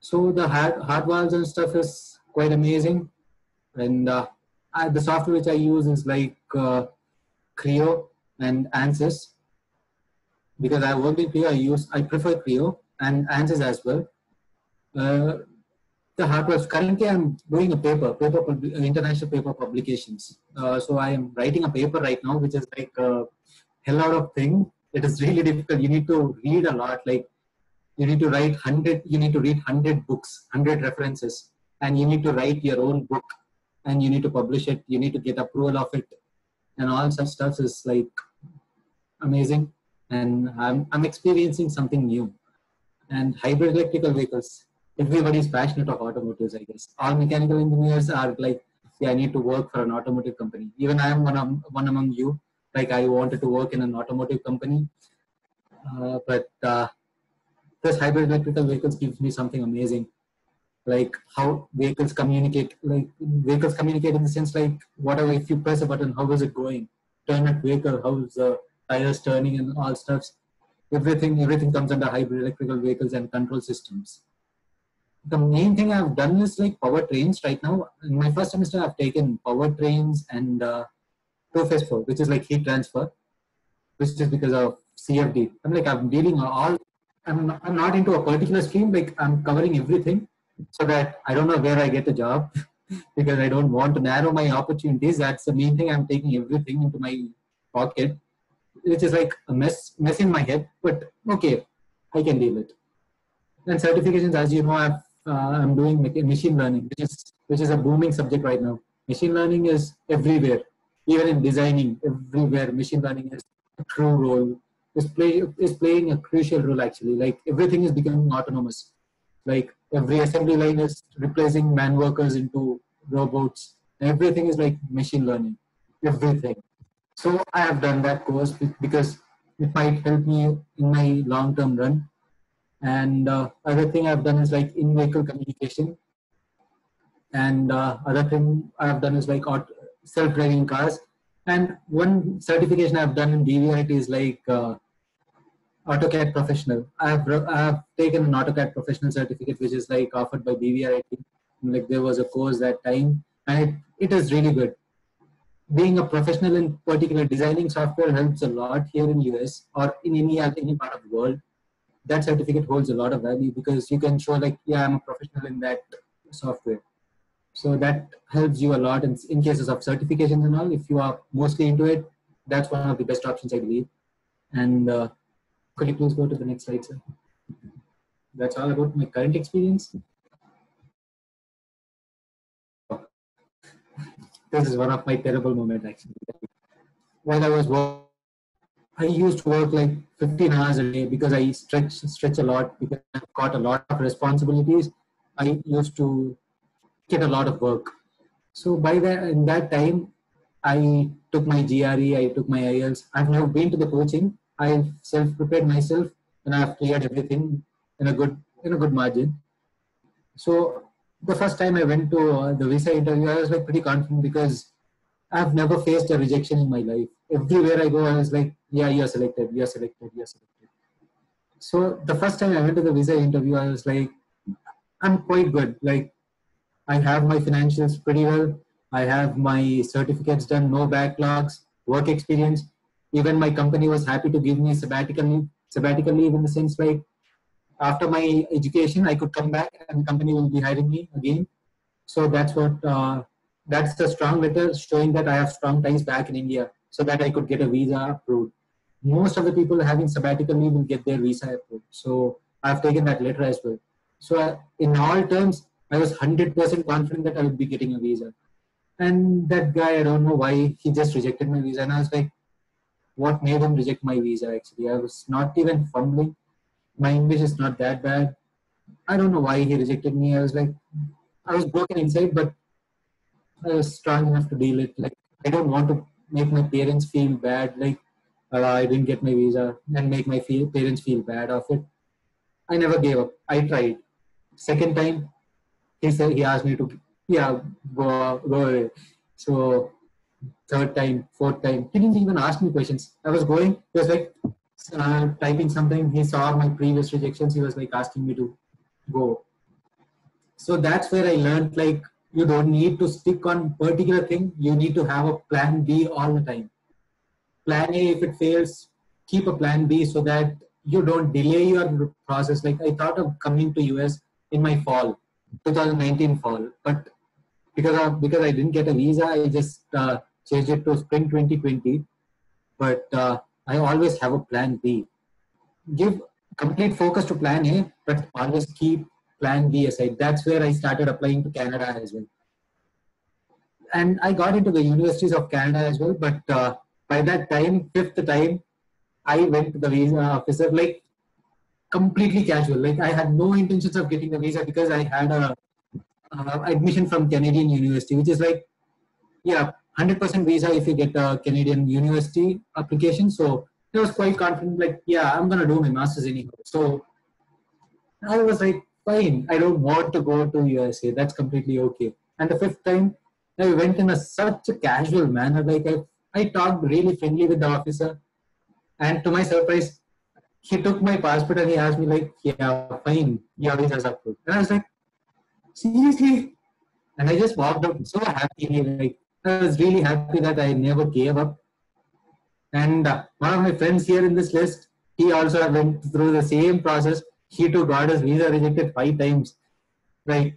So the heart valves and stuff is quite amazing. And the software which I use is like Creo and ANSYS. Because I worked in Creo, I prefer Creo and ANSYS as well. The heart valves, currently I'm doing a international paper publications. So I am writing a paper right now, which is like a hell lot of thing. It is really difficult. You need to read a lot. Like you need to read 100 books, 100 references, and you need to write your own book, and you need to publish it. You need to get approval of it, and all such stuff is like amazing. And I'm experiencing something new. And hybrid electrical vehicles. Everybody's passionate of automotives, I guess. All mechanical engineers are like, yeah, I need to work for an automotive company. Even I am one among you. Like I wanted to work in an automotive company, but this hybrid electrical vehicles gives me something amazing. Like how vehicles communicate. Like vehicles communicate in the sense like, whatever, if you press a button, how is it going? Turn that vehicle, how is the tires turning and all stuffs. Everything comes under hybrid electrical vehicles and control systems. The main thing I've done is like powertrains right now. In my first semester, I've taken powertrains and 2-phase flow, which is like heat transfer, which is because of CFD. I'm dealing I'm not into a particular stream. Like I'm covering everything, so that I don't know where I get a job because I don't want to narrow my opportunities. That's the main thing. I'm taking everything into my pocket. which is like a mess in my head, but okay, I can deal it. And certifications, as you know, I'm doing machine learning, which is a booming subject right now. Machine learning is everywhere, even in designing, everywhere. Machine learning is a true role, is playing a crucial role actually. Like everything is becoming autonomous. Like every assembly line is replacing man workers into robots. Everything is like machine learning, everything. So I have done that course because it might help me in my long-term run. And other thing I've done is like in-vehicle communication. And other thing I've done is like self-driving cars. And one certification I've done in DVIT is like AutoCAD Professional. I have taken an AutoCAD Professional certificate, which is like offered by BVRIT. Like there was a course that time, and it is really good. Being a professional in particular designing software helps a lot here in US or in any part of the world. That certificate holds a lot of value because you can show like, yeah, I'm a professional in that software. So that helps you a lot in cases of certifications and all. If you are mostly into it, that's one of the best options, I believe. And could you please go to the next slide, sir? That's all about my current experience. This is one of my terrible moments, actually. While I was working, I used to work like 15 hours a day because I stretch a lot because I've got a lot of responsibilities. I used to get a lot of work. So in that time, I took my GRE, I took my IELTS. I've never been to the coaching. I've self-prepared myself and I've cleared everything in a good margin. So the first time I went to the visa interview, I was like pretty confident because I've never faced a rejection in my life. Everywhere I go, I was like, yeah, you're selected, you're selected, you're selected. So the first time I went to the visa interview, I was like, I'm quite good. Like I have my financials pretty well. I have my certificates done, no backlogs, work experience. Even my company was happy to give me sabbatical leave in the sense like after my education, I could come back and the company will be hiring me again. So that's the strong letter showing that I have strong ties back in India so that I could get a visa approved. Most of the people having sabbatical leave will get their visa approved. So I've taken that letter as well. So in all terms, I was 100% confident that I would be getting a visa. And that guy, I don't know why, he just rejected my visa. And I was like, what made him reject my visa actually? I was not even fumbling. My English is not that bad. I don't know why he rejected me. I was broken inside, but I was strong enough to deal it. Like, I don't want to make my parents feel bad. Like, I didn't get my visa and make my parents feel bad of it. I never gave up. I tried. Second time, he asked me to, go away. So third time, fourth time, he didn't even ask me questions. I was going, he was like typing something. He saw my previous rejections. He was like asking me to go. So that's where I learned like you don't need to stick on particular thing. You need to have a plan B all the time. Plan A, if it fails, keep a plan B so that you don't delay your process. Like I thought of coming to US in my fall, 2019 fall, but because I didn't get a visa, I just changed it to spring 2020. But I always have a plan B. Give complete focus to plan A, but always keep plan B aside. That's where I started applying to Canada as well. And I got into the universities of Canada as well. But by that time, fifth time, I went to the visa officer like completely casual. Like I had no intentions of getting the visa because I had a admission from Canadian University, which is like, 100% visa if you get a Canadian University application. So I was quite confident, like, I'm going to do my master's anyhow. So I was like, fine, I don't want to go to USA. That's completely okay. And the fifth time, I went in such a casual manner. Like I talked really friendly with the officer. And to my surprise, he took my passport and he asked me like, fine, your visa's approved. And I was like, seriously? And I just walked out so happy. Like I was really happy that I never gave up. And one of my friends here in this list, he also went through the same process. He too got his visa rejected 5 times. Like,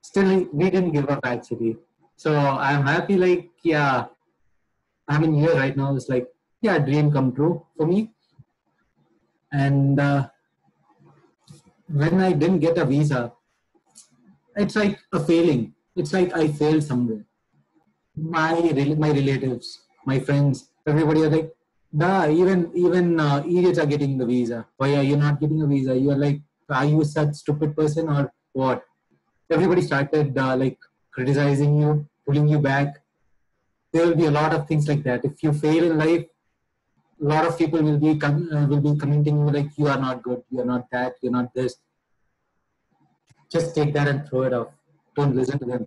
still we didn't give up actually. So I'm happy. Like, I'm in here right now. It's like yeah, dream come true for me. And when I didn't get a visa, it's like a failing. It's like I failed somewhere. My relatives, my friends, everybody are like, "Da, even idiots are getting the visa. Why are you not getting a visa?" You are like, "Are you such stupid person or what?" Everybody started like criticizing you, pulling you back. There will be a lot of things like that. If you fail in life, a lot of people will be commenting you like, "You are not good. You are not that. You're not this." Just take that and throw it off. Don't listen to them.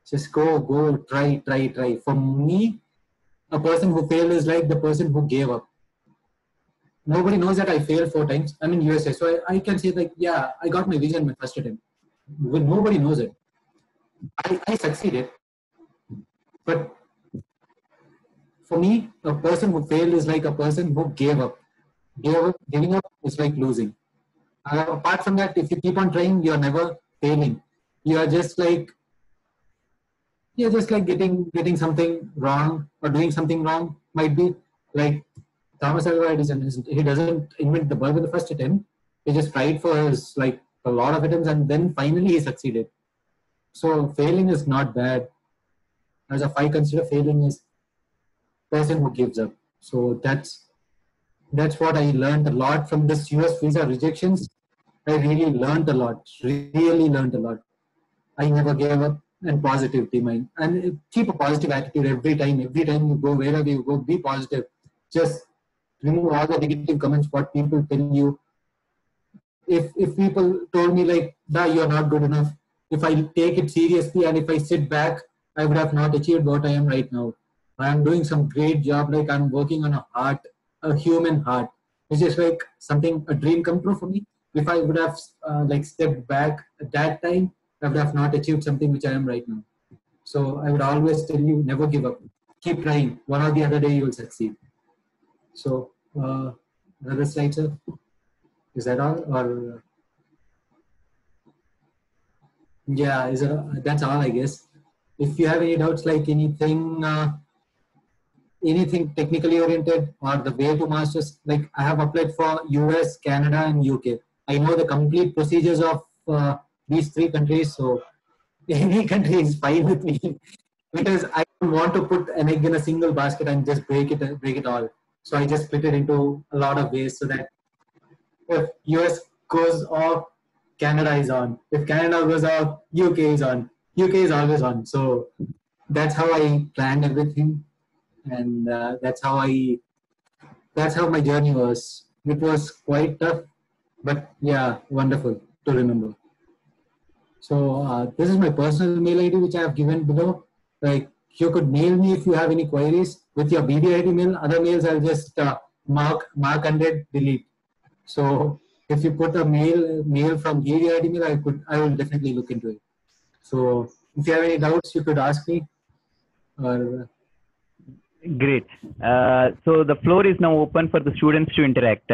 Just go, try. For me, a person who failed is like the person who gave up. Nobody knows that I failed 4 times. I'm in USA, so I can say like, yeah, I got my visa in my first attempt. Well, nobody knows it. I succeeded, but for me, a person who failed is like a person who gave up. Giving up is like losing. Apart from that, if you keep on trying, you're never failing. You are just like getting something wrong or doing something wrong. Might be like Thomas Alva Edison. He doesn't invent the bulb in the first attempt. He just tried for his like a lot of attempts and then finally he succeeded. So failing is not bad. As if I consider failing is person who gives up. So that's what I learned a lot from this US visa rejections. I really learned a lot. Really learned a lot. I never gave up and positivity mind. And keep a positive attitude every time. Every time you go, wherever you go, be positive. Just remove all the negative comments, what people tell you. If people told me like, "Da, you're not good enough," if I take it seriously and if I sit back, I would have not achieved what I am right now. I am doing some great job. Like I'm working on a heart, a human heart, which is like something a dream come true for me. If I would have like stepped back at that time, I would have not achieved something which I am right now. So I would always tell you, never give up. Keep trying. One or the other day you will succeed. So another slide, sir. Is that all? Or yeah, that's all I guess. If you have any doubts, like anything technically oriented or the way to masters, like I have applied for US, Canada, and UK. I know the complete procedures of these 3 countries, so any country is fine with me because I don't want to put an egg in a single basket and just break it all. So I just split it into a lot of ways so that if US goes off, Canada is on. If Canada goes off, UK is on. UK is always on. So that's how I planned everything, and that's how my journey was. It was quite tough, but yeah, wonderful to remember. So this is my personal mail ID which I have given below. Like you could mail me if you have any queries with your BDID mail. Other mails I'll just mark 100 delete. So if you put a mail from BDID mail, I will definitely look into it. So if you have any doubts, you could ask me. Or Great. So the floor is now open for the students to interact.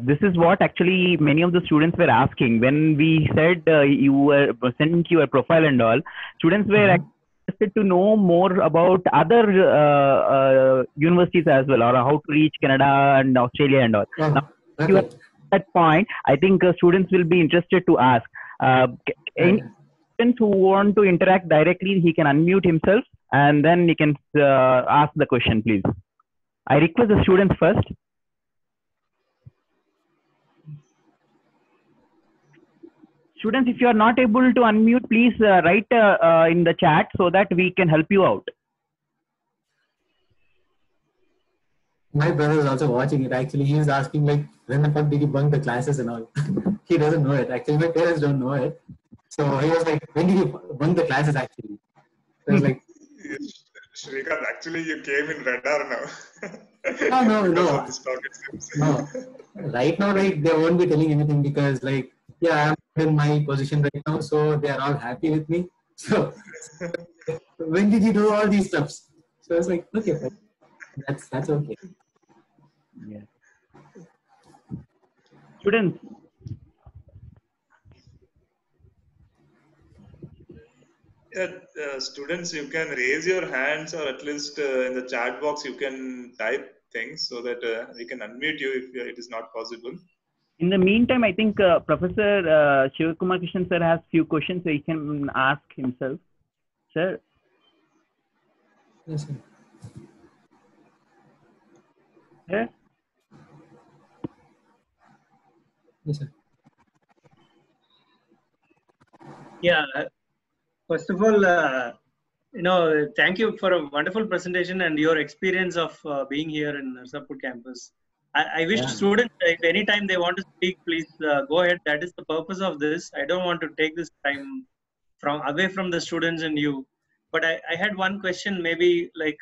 This is what actually many of the students were asking when we said you were sending your profile and all. Students were interested to know more about other universities as well, or how to reach Canada and Australia and all. Now, you are at that point, I think students will be interested to ask. Any students who want to interact directly, he can unmute himself and then he can ask the question, please. I request the students first. Students, if you are not able to unmute, please write in the chat so that we can help you out. My brother is also watching it. Actually, he was asking like, when the fuck did you bunk the classes and all? He doesn't know it. Actually, my parents don't know it. So he was like, when did you bunk the classes actually? So I was like, Shrikant, actually you came in radar No. now. No. No. Right now, like they won't be telling anything because like, yeah, I'm in my position right now, so they are all happy with me. So when did you do all these stuffs? So I was like, okay, that's okay. Yeah. Students. Students, you can raise your hands or at least in the chat box you can type things so that we can unmute you if it is not possible. In the meantime, I think Professor Shivakumar Krishnan sir has few questions, so he can ask himself. Sir. Yes, sir. Sir? Yes, sir. Yeah. First of all, thank you for a wonderful presentation and your experience of being here in Narsapur campus. I wish students, if any time they want to speak, please go ahead. That is the purpose of this. I don't want to take this time away from the students and you. But I had one question, maybe like,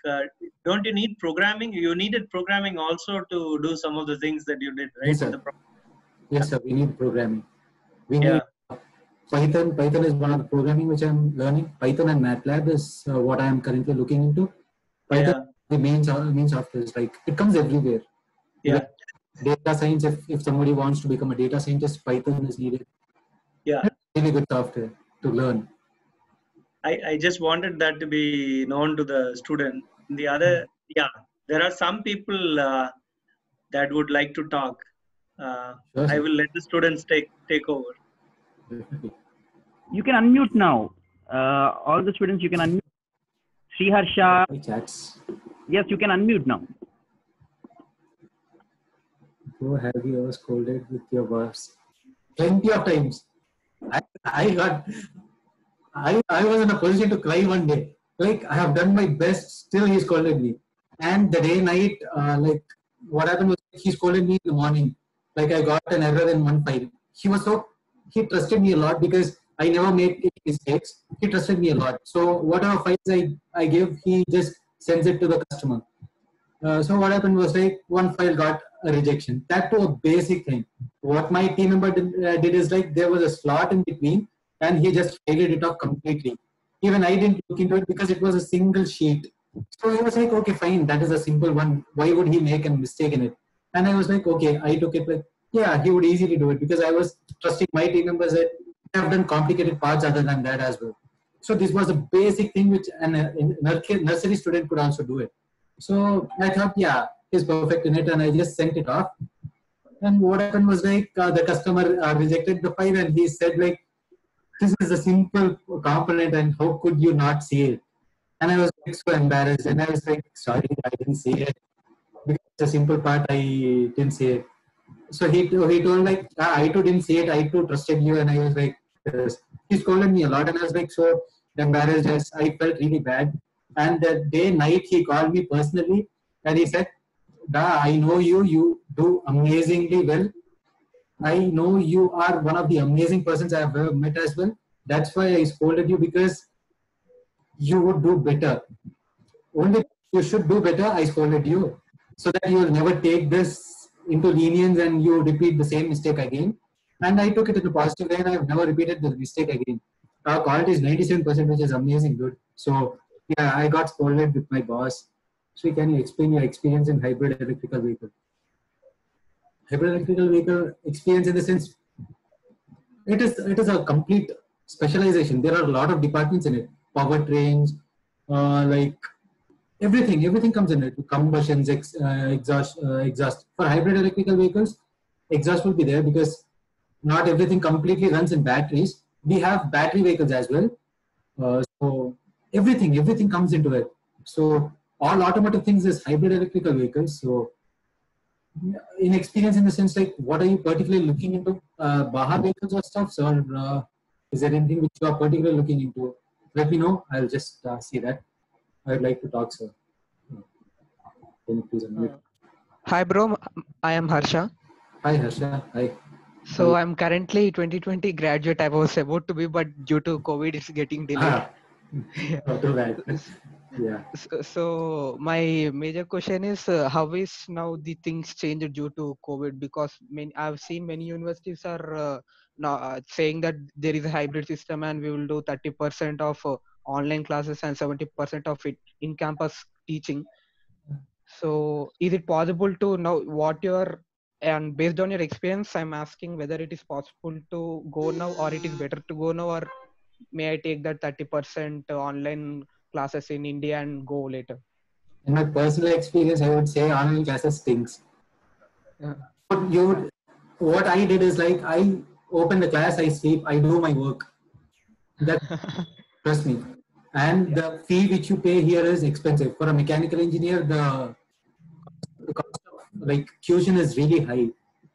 don't you need programming? You needed programming also to do some of the things that you did, right? Yes, sir. Yes, sir. We need programming. We need Python. Python is one of the programming which I'm learning. Python and MATLAB is what I am currently looking into. Python, the main software is like, it comes everywhere. Yeah. Data science, if somebody wants to become a data scientist, Python is needed. Yeah. It's really good software to learn. I just wanted that to be known to the student. The other, there are some people that would like to talk. Sure, I will let the students take over. You can unmute now. All the students, you can unmute. Sriharsha. Chats. Yes, you can unmute now. Bro, have you ever scolded with your boss? Plenty of times. I was in a position to cry one day. Like, I have done my best, still he scolded me. And the day night, like, what happened was he scolded me in the morning. Like, I got an error in one file. He trusted me a lot because I never made any mistakes. He trusted me a lot. So whatever files I give, he just sends it to the customer. So what happened was, like, one file got a rejection. That to a basic thing. What my team member did is, like, there was a slot in between and he just faded it off completely. Even I didn't look into it because it was a single sheet. So he was like, okay, fine, that is a simple one. Why would he make a mistake in it? And I was like, okay, I took it like, yeah, he would easily do it because I was trusting my team members that they have done complicated parts other than that as well. So this was a basic thing which a nursery student could also do it. So I thought, yeah, he's perfect in it, and I just sent it off. And what happened was, like, the customer rejected the file and he said, like, this is a simple component and how could you not see it? And I was like, so embarrassed, and I was like, sorry, I didn't see it. Because it's a simple part, I didn't see it. So he told, like, I too didn't see it, I too trusted you. And I was like, yes. He scolded me a lot and I was like so embarrassed, as I felt really bad. And the night he called me personally and he said, Da, I know you do amazingly well. I know you are one of the amazing persons I have ever met as well. That's why I scolded you, because you would do better. Only you should do better, I scolded you. So that you will never take this into lenience and you repeat the same mistake again. And I took it in a positive way and I have never repeated the mistake again. Our quality is 97%, which is amazing good. So yeah, I got scolded with my boss. So can you explain your experience in hybrid electrical vehicle? Hybrid electrical vehicle experience in the sense, it is a complete specialization. There are a lot of departments in it. Powertrains, like everything comes in it. Combustions, exhaust. For hybrid electrical vehicles, exhaust will be there because not everything completely runs in batteries. We have battery vehicles as well. So everything comes into it. So all automotive things is hybrid electrical vehicles. So in experience, in the sense, like, what are you particularly looking into? Baha vehicles or stuff? Or is there anything which you are particularly looking into? Let me know. I'll just see that. I'd like to talk, sir. Can you please unmute? Hi, bro. I am Harsha. Hi, Harsha. Hi. So I'm currently 2020 graduate. I was about to be, but due to COVID, it's getting delayed. Not too bad. Yeah. So my major question is, how is now the things changed due to COVID? Because I've seen many universities are now saying that there is a hybrid system and we will do 30% of online classes and 70% of it in campus teaching. So is it possible to know and based on your experience, I'm asking whether it is possible to go now, or it is better to go now, or may I take that 30% online classes in India and go later? In my personal experience, I would say online classes stinks. Yeah. What I did is like I open the class, I sleep, I do my work. That trust me. And the fee which you pay here is expensive. For a mechanical engineer, the cost of like tuition is really high.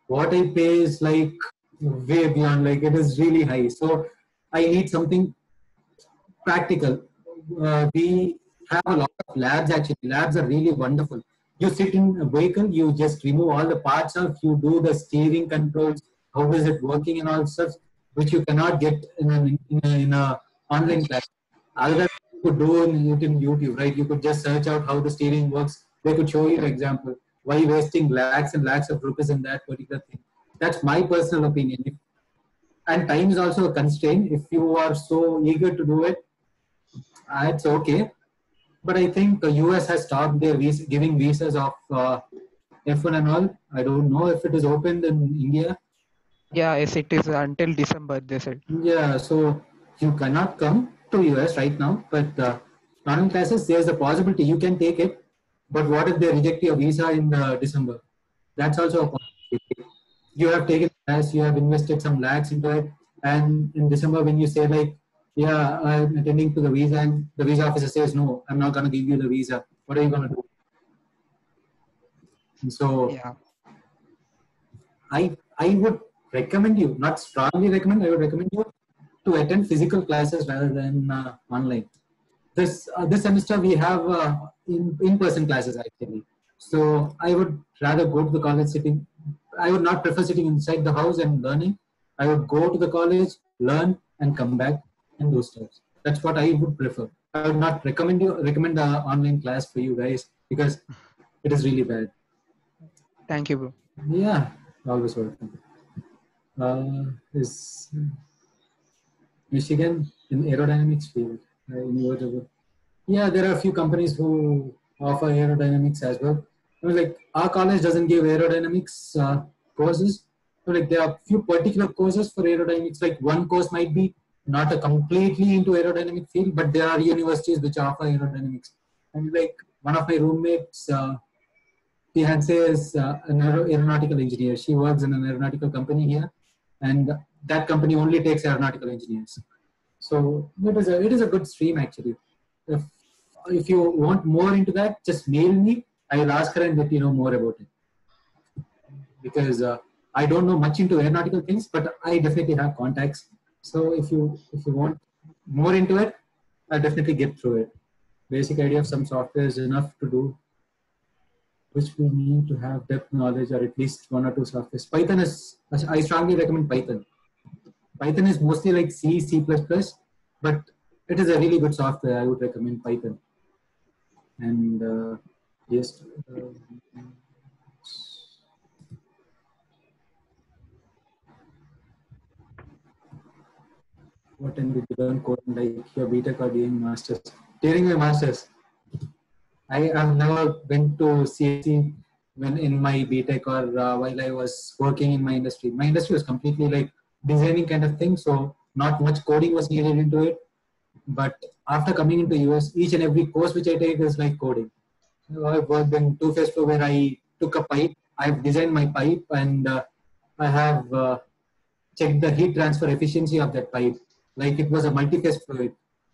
What I pay is like way beyond, like it is really high. So I need something practical. We have a lot of labs actually. Labs are really wonderful. You sit in a vehicle, you just remove all the parts of, you do the steering controls, how is it working and all stuff, which you cannot get in a online class. Other you could do it in YouTube, right? You could just search out how the steering works. They could show you an example. Why wasting lakhs and lakhs of rupees in that particular thing? That's my personal opinion. And time is also a constraint. If you are so eager to do it, it's okay. But I think the US has stopped their giving visas of F1 and all. I don't know if it is opened in India. Yeah, yes, it is until December, they said. Yeah, so you cannot come to US right now, but online classes, there's a possibility you can take it. But what if they reject your visa in December? That's also a possibility. You have taken class, you have invested some lakhs into it, and in December when you say like, yeah, I'm attending to the visa, and the visa officer says, no, I'm not going to give you the visa. What are you going to do? And so Yeah. I would recommend you, not strongly recommend, I would recommend you to attend physical classes rather than online. This semester we have in-person classes actually. So I would rather go to the college sitting. I would not prefer sitting inside the house and learning. I would go to the college, learn, and come back and do stuff. That's what I would prefer. I would not recommend the online class for you guys because it is really bad. Thank you, bro. Yeah, always welcome. Is Michigan in aerodynamics field? Yeah, there are a few companies who offer aerodynamics as well. Like our college doesn't give aerodynamics courses. So like there are a few particular courses for aerodynamics. Like one course might be not a completely into aerodynamic field, but there are universities which offer aerodynamics. And like one of my roommates, fiance is an aeronautical engineer. She works in an aeronautical company here, and that company only takes aeronautical engineers. So it is a good stream actually. If you want more into that, just mail me. I will ask her and let you know more about it. Because I don't know much into aeronautical things, but I definitely have contacts. So if you want more into it, I'll definitely get through it. Basic idea of some software is enough to do, which we need to have depth knowledge or at least one or two softwares. Python is, I strongly recommend Python. Python is mostly like C, C++, but it is a really good software. I would recommend Python. And yes, what time did you learn coding, like your BTech or doing masters? During my masters, I have never went to CSE when in my BTech or while I was working in my industry. My industry was completely like designing kind of thing, so not much coding was needed into it. But after coming into US, each and every course which I take is like coding. I've worked in two-phase flow where I took a pipe, I've designed my pipe, and I have checked the heat transfer efficiency of that pipe. Like it was a multi-phase fluid,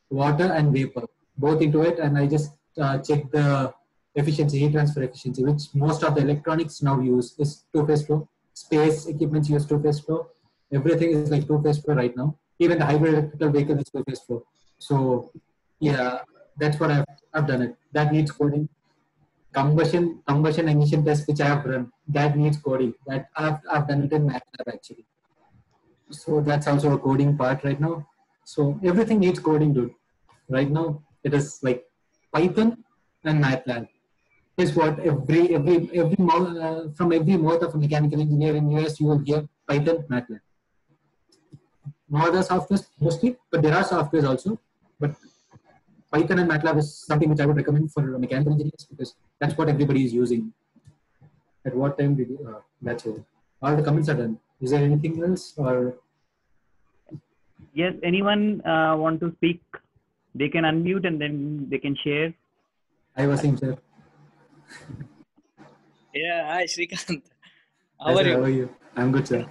water and vapor, both into it, and I just checked the efficiency, heat transfer efficiency, which most of the electronics now use is two-phase flow. Space equipments use two-phase flow. Everything is like two-phase flow right now. Even the hybrid electrical vehicle is two-phase flow. So yeah, that's what I've done it. That needs coding. Combustion emission test which I have run, that needs coding. That I've done it in MATLAB actually. So that's also a coding part right now. So everything needs coding, dude. Right now it is like Python and MATLAB is what from every mouth of a mechanical engineer in US you will hear Python, MATLAB. No other softwares mostly, but there are softwares also. But Python and MATLAB is something which I would recommend for mechanical engineers because that's what everybody is using. At what time did you? That's all. All the comments are done. Is there anything else or? Yes, anyone want to speak? They can unmute and then they can share. I was saying, sir. Yeah, hi Srikanth. Hi, How are sir. you? How are you? I'm good, sir.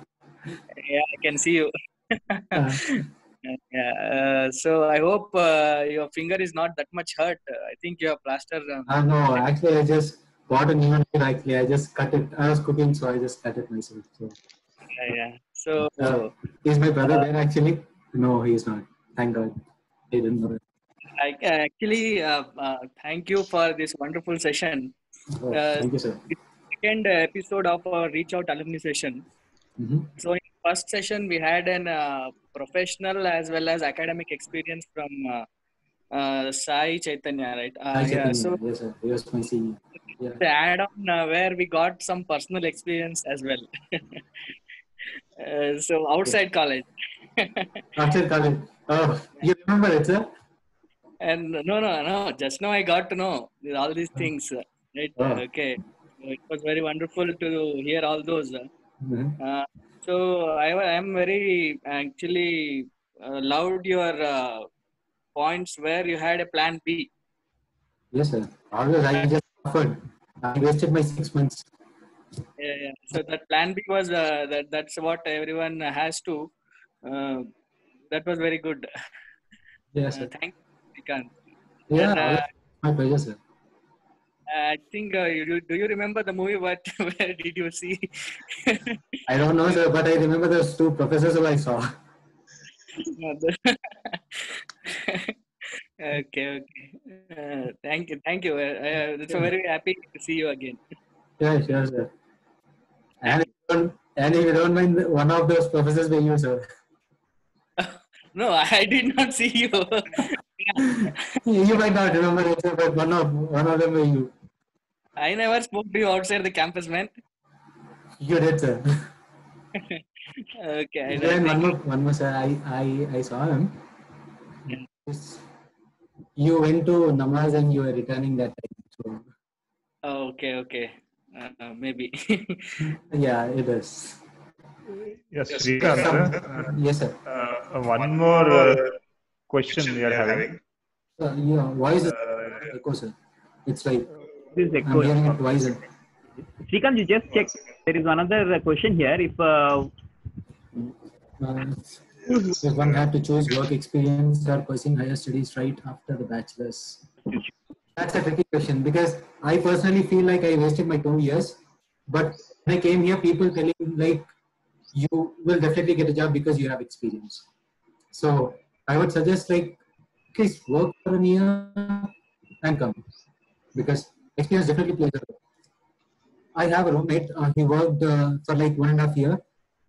Yeah, I can see you. Uh, Yeah, so I hope your finger is not that much hurt. I think you have plaster. no, actually, I just bought a new one. Actually, I just cut it. I was cooking, so I just cut it myself. So, Yeah. So is my brother there actually? No, he's not. Thank God. He didn't know it. I actually thank you for this wonderful session. Oh, thank you, sir. Second episode of our Reach Out alumni session. Mm-hmm. So in first session we had an professional as well as academic experience from Sai Chaitanya, right? Hi, Yeah. Chaitanya. So Yes, sir. He was my senior. Yeah. the add-on where we got some personal experience as well. So outside college. Outside college. Oh, you remember it, sir? And no. Just now I got to know all these things. Right? Oh. Okay. So it was very wonderful to hear all those. Mm-hmm. So I am very actually loved your points where you had a plan B. Yes, sir. Always, I just offered. I wasted my 6 months. Yeah. So that plan B was that's what everyone has to. That was very good. Yes, sir. Thank you, Srikanth. Yeah, And, my pleasure, sir. I think do you remember the movie? What where did you see? I don't know, sir, but I remember those two professors who I saw. Okay. Thank you. So very happy to see you again. Yeah, sure, sir. And if you don't mind, one of those professors were you, sir. No, I did not see you. You might not remember it, sir, but one of them were you. I never spoke to you outside the campus, man. You did, sir. Okay. Then one more, sir. I saw him. Yeah. You went to namaz and you were returning that time. So. Oh, okay. Maybe. Yeah, it is. Yes, Srikanth. Yes, sir. One more question we are having. Yeah, voice is echo, sir. It's like I'm hearing it twice. Srikanth, you just check. There is another question here. If one had to choose work experience or pursuing higher studies right after the bachelor's. That's a tricky question because I personally feel like I wasted my 2 years. But when I came here, people telling like you will definitely get a job because you have experience. So I would suggest like please work for a year and come because experience definitely plays a role. I have a roommate. He worked for like 1.5 years.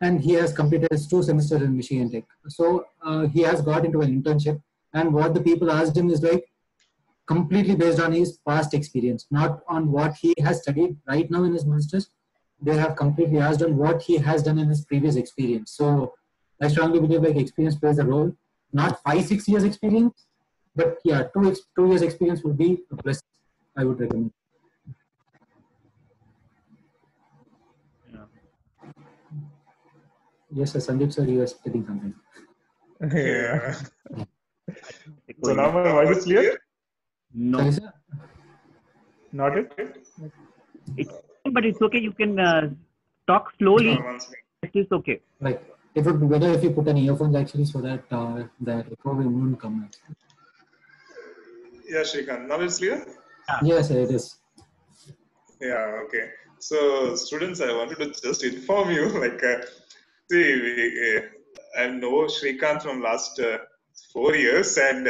And he has completed his 2 semesters in Michigan Tech. So he has got into an internship. And what the people asked him is like completely based on his past experience, not on what he has studied right now in his master's. They have completely asked on what he has done in his previous experience. So I strongly believe like experience plays a role. Not 5-6 years experience, but yeah, 2 years experience would be a plus. I would recommend. Yes, sir. Sandeep sir, you were stating something. Yeah. So now my voice is clear? No. Sorry, sir? Not it? But it's okay. You can talk slowly. It's okay. Right. It would be better if you put an earphones actually so that the echo won't come out. Yeah, Srikanth. Now it's clear? Yes, it is. Yeah, okay. So, students, I wanted to just inform you, like, see, I know Srikanth from last 4 years, and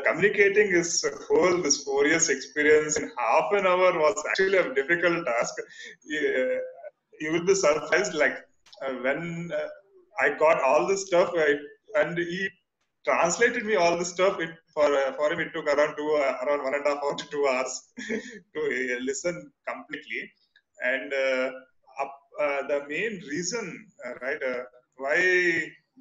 communicating his whole this 4 years experience in half an hour was actually a difficult task. You will be surprised, like when I got all this stuff, and he translated me all this stuff. For him, it took around 1.5 hours to 2 hours to listen completely. And the main reason, why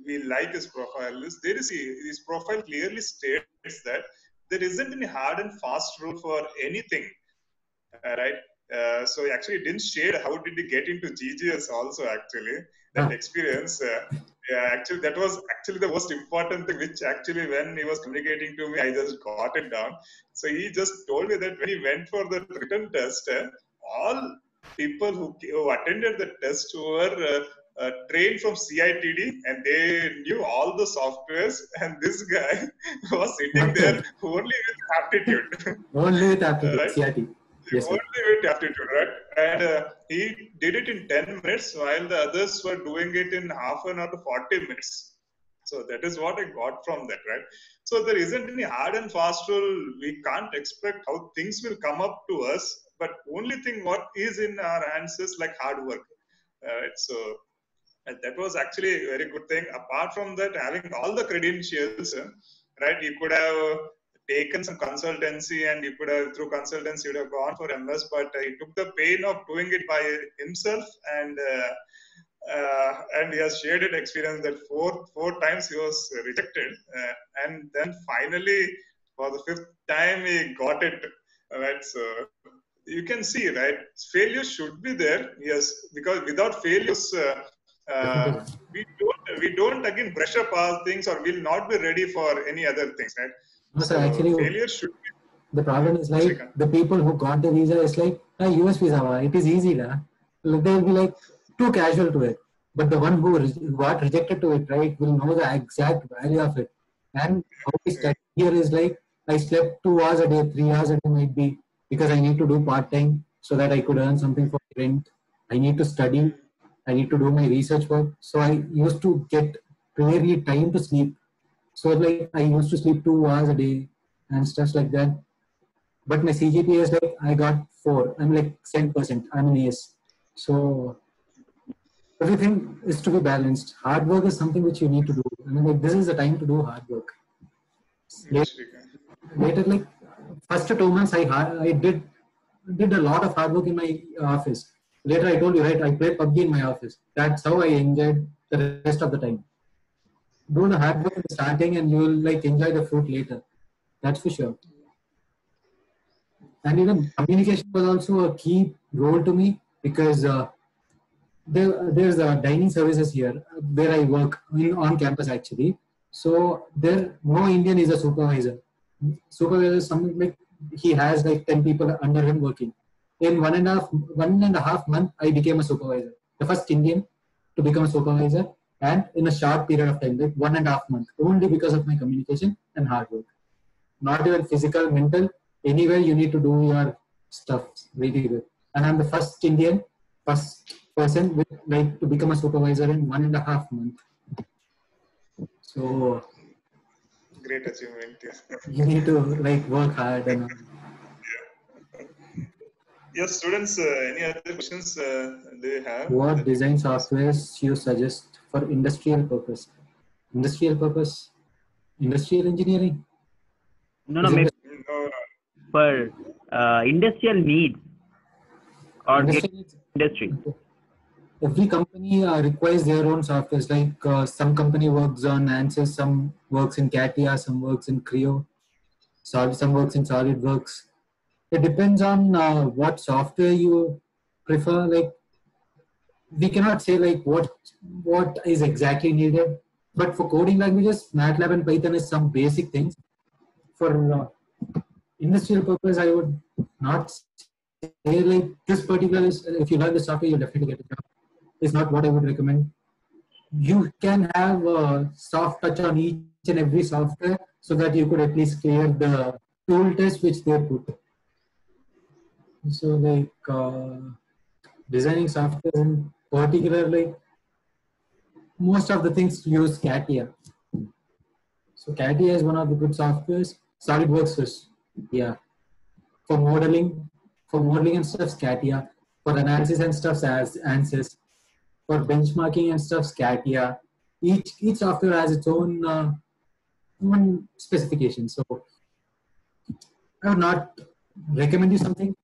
we like his profile is his profile clearly states that there isn't any hard and fast rule for anything, right? So he actually didn't share how did he get into GGS also actually that experience. Yeah, actually, that was actually the most important thing, which actually when he was communicating to me, I just got it down. So he just told me that when he went for the written test, all people who attended the test were trained from CITD and they knew all the softwares, and this guy was sitting there Nothing. only with aptitude. Only with aptitude, Right? CIT. Yes, sir. Only with aptitude, right? And he did it in 10 minutes while the others were doing it in half an hour to 40 minutes. So that is what I got from that, right? So there isn't any hard and fast rule. We can't expect how things will come up to us, but only thing what is in our hands is like hard work. Right? So and that was actually a very good thing. Apart from that, having all the credentials, right? You could have taken some consultancy, and you could have through consultancy you would have gone for MS, but he took the pain of doing it by himself, and he has shared an experience that four times he was rejected, and then finally for the fifth time he got it. Right? So you can see, right? Failure should be there, yes, because without failures. We don't again brush up our things, or will not be ready for any other things, right? No, sir, So actually, failure should be. the problem is like Shrikant. the people who got the visa is like, US visa, it is easy, da. They'll be like too casual to it. But the one who got rejected to it, right, will know the exact value of it. And how we study here is like, I slept 2 hours a day, 3 hours a day might be, because I need to do part-time so that I could earn something for rent. I need to study. I need to do my research work. So I used to get clearly time to sleep. So like I used to sleep 2 hours a day and stuff like that. But my CGPA is like I got 4. I'm like 10%. I'm an AS. So everything is to be balanced. Hard work is something which you need to do. I mean, like, this is the time to do hard work. Later, like first 2 months, I did a lot of hard work in my office. Later, I told you, right, I played PUBG in my office. That's how I enjoyed the rest of the time. Do the hard work in the starting and you will like enjoy the fruit later. That's for sure. And even communication was also a key role to me because there's dining services here where I work on campus actually. So there, no Indian is a supervisor. Supervisor is something like he has like 10 people under him working. In 1.5 months, I became a supervisor. The first Indian to become a supervisor, and in a short period of time, like 1.5 months, only because of my communication and hard work. Not even physical, mental, anywhere you need to do your stuff really good. And I'm the first person with like to become a supervisor in 1.5 months. So Great achievement. Yes. you need to like work hard and. Yes, students. Any other questions they have? What design softwares you suggest for industrial purpose? Industrial purpose? Industrial engineering? No, maybe for industrial needs or industry. Every company requires their own softwares. Like some company works on ANSYS, some works in CATIA, some works in Creo, some works in SolidWorks. It depends on what software you prefer. Like we cannot say like what is exactly needed. But for coding languages, MATLAB and Python is some basic things. For industrial purpose, I would not say like this particular is, if you learn the software, you'll definitely get a job. It's not what I would recommend. You can have a soft touch on each and every software so that you could at least clear the tool test which they put. So like designing software in particular, like most of the things use CATIA. So CATIA is one of the good softwares. SolidWorks is, yeah. For modeling and stuff, CATIA. For analysis and stuff, as ANSYS. For benchmarking and stuff, CATIA. Each software has its own specification. So I would not recommend you something.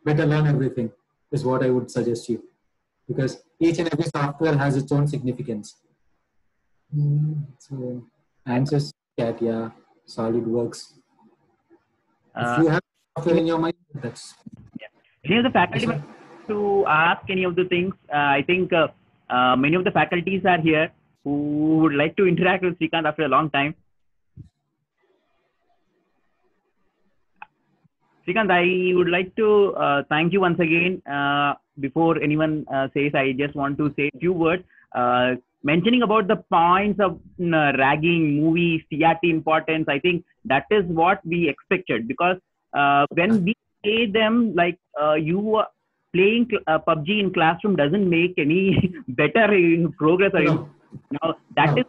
Better learn everything is what I would suggest you, because each and every software has its own significance. So ANSYS, CATIA, SolidWorks. If you have software in your mind, that's. Yeah. Any of the faculty to ask any of the things? I think many of the faculties are here. who would like to interact with Srikanth after a long time? Srikanth, I would like to thank you once again. Before anyone says, I just want to say a few words. Mentioning about the points of ragging, movies, CRT importance, I think that is what we expected, because when we say them like you playing PUBG in classroom doesn't make any better progress. Or now that is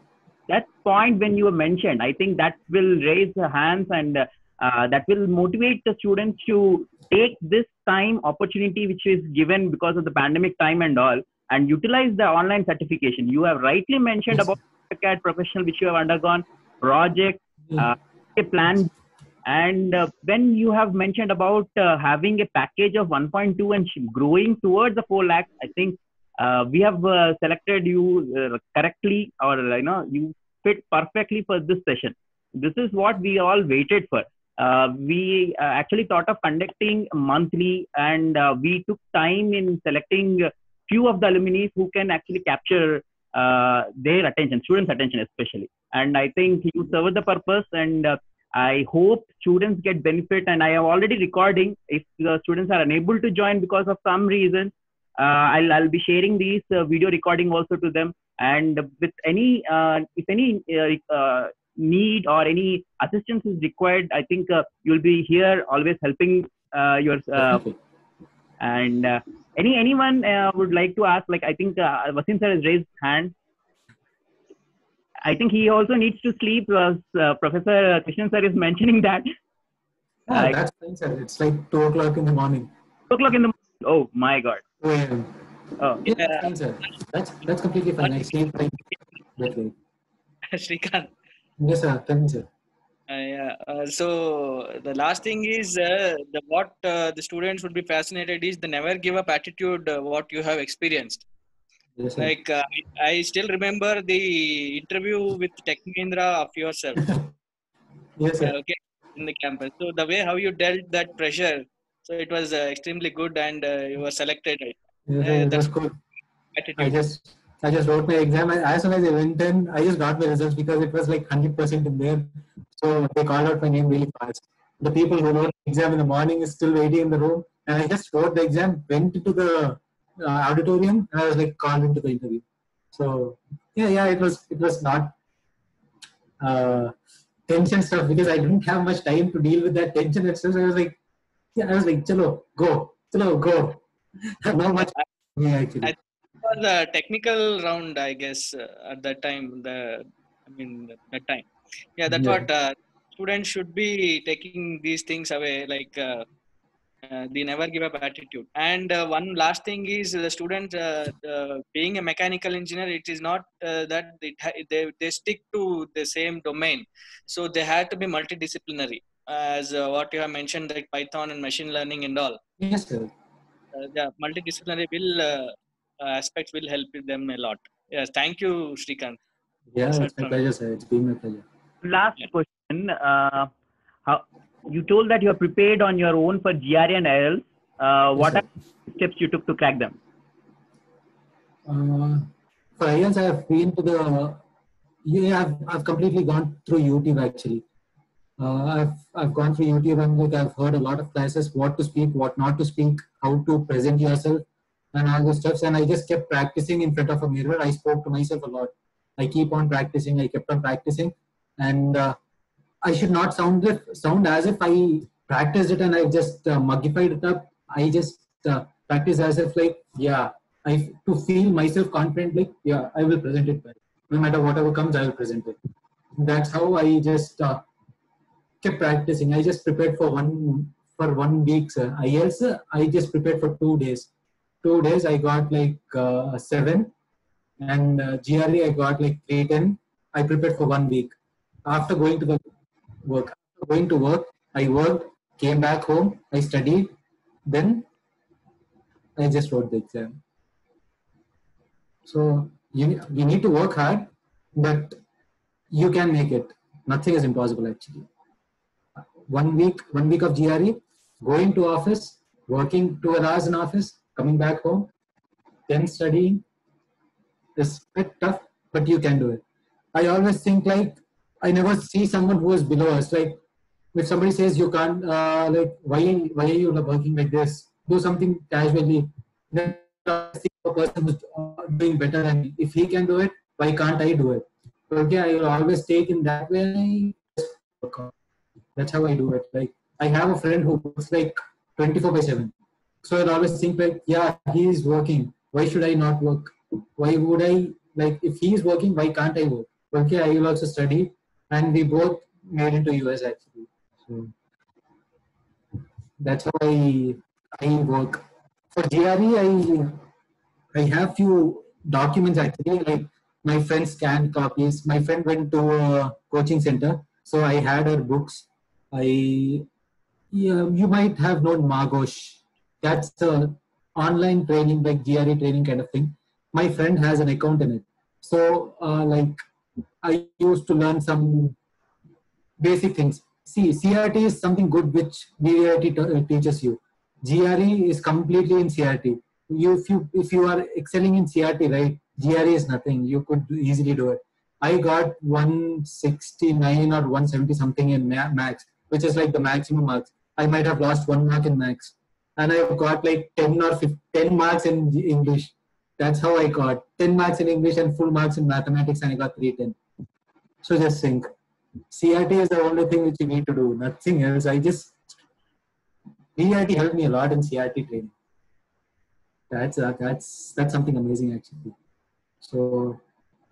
that point when you mentioned, I think that will raise the hands and that will motivate the students to take this time opportunity which is given because of the pandemic time and all, and utilize the online certification. You have rightly mentioned about AutoCAD professional which you have undergone, project, a plan, and when you have mentioned about having a package of 1.2 and growing towards the 4 lakhs, I think we have selected you correctly, or you fit perfectly for this session. This is what we all waited for. We actually thought of conducting monthly, and we took time in selecting few of the alumni who can actually capture their attention, students' attention especially. And I think you serve the purpose, and I hope students get benefit. And I am already recording. If the students are unable to join because of some reason, I'll be sharing these video recording also to them. And with any if any need or any assistance is required, I think you'll be here always helping your and anyone would like to ask, like I think Vasim sir has raised hand. I think he also needs to sleep, as Professor Krishnan sir is mentioning that. Yeah, that's fine, sir. It's like 2 o'clock in the morning. 2 o'clock in the morning. Oh my God. Oh, yeah, that's fine, sir. That's completely fine. I sleep like that way. Srikanth. Yes, sir. Tell me, sir. So the last thing is what the students would be fascinated is the never give up attitude what you have experienced. Yes, sir. Like I still remember the interview with Tech Mahindra of yourself. Yes, sir. Okay, in the campus. So the way how you dealt that pressure, so it was extremely good, and you were selected. Yes, sir. That's good. Attitude. I just wrote my exam, and as soon as I went in, I just got my results because it was like 100% in there. So they called out my name really fast. The people who wrote the exam in the morning is still waiting in the room, and I just wrote the exam, went into the auditorium, and I was like called into the interview. So yeah, it was not tension stuff, because I didn't have much time to deal with that tension and stuff. So I was like, chalo, go. Not much actually. It was a technical round, I guess, at that time. That time. Yeah, that's what students should be taking these things away, like the never give up attitude. And one last thing is the student being a mechanical engineer, it is not that they stick to the same domain. So they have to be multidisciplinary, as what you have mentioned, like Python and machine learning and all. Yes, sir. The multidisciplinary aspects will help them a lot. Yes, thank you, Srikanth. Yeah, it's my pleasure, sir. It's been my pleasure. Last question. How you told that you are prepared on your own for GRE and IELTS. What are the steps you took to crack them? For IELTS, I have been to the. I've completely gone through YouTube actually. I've gone through YouTube, and like I've heard a lot of classes, what to speak, what not to speak, how to present yourself, and all those stuffs. And I just kept practicing in front of a mirror. I spoke to myself a lot. I keep on practicing. I kept on practicing, and I should not sound as if I practiced it and I just muggified it up. I just practice as if like, to feel myself confident, like, I will present it well. No matter whatever comes, I will present it. That's how I just kept practicing. I just prepared for 1 week, sir. IELTS, I just prepared for 2 days. 2 days, I got like 7. And GRE, I got like 310. I prepared for 1 week. After going to work, I worked, came back home, I studied, then I just wrote the exam. So we need to work hard, but you can make it. Nothing is impossible actually. 1 week of GRE, going to office, working 12 hours in office, coming back home, then studying. It's a bit tough, but you can do it. I always think like I never see someone who is below us. Like if somebody says you can't, like why are you working like this? Do something casually. Then I see a person who's doing better than me. If he can do it, why can't I do it? Okay, I will always take in that way. That's how I do it. Like I have a friend who works like 24/7. So I always think like, yeah, he is working. Why should I not work? Why would I, like, if he is working, why can't I work? Okay, I will also study, and we both made into US actually. So that's how I work. For GRE, I have few documents actually. Like my friend scanned copies. My friend went to a coaching center, so I had her books. You might have known Margosh. That's the online training, like GRE training kind of thing. My friend has an account in it. So, like, I used to learn some basic things. See, CRT is something good which BVRT teaches you. GRE is completely in CRT. If you are excelling in CRT, right? GRE is nothing. You could easily do it. I got 169 or 170 something in max, which is like the maximum marks. I might have lost 1 mark in max, and I got like 10 or 10 marks in English. That's how I got 10 marks in English and full marks in mathematics, and I got 310. So just think, CRT is the only thing which you need to do, nothing else. BRT helped me a lot in CRT training. That's something amazing actually. So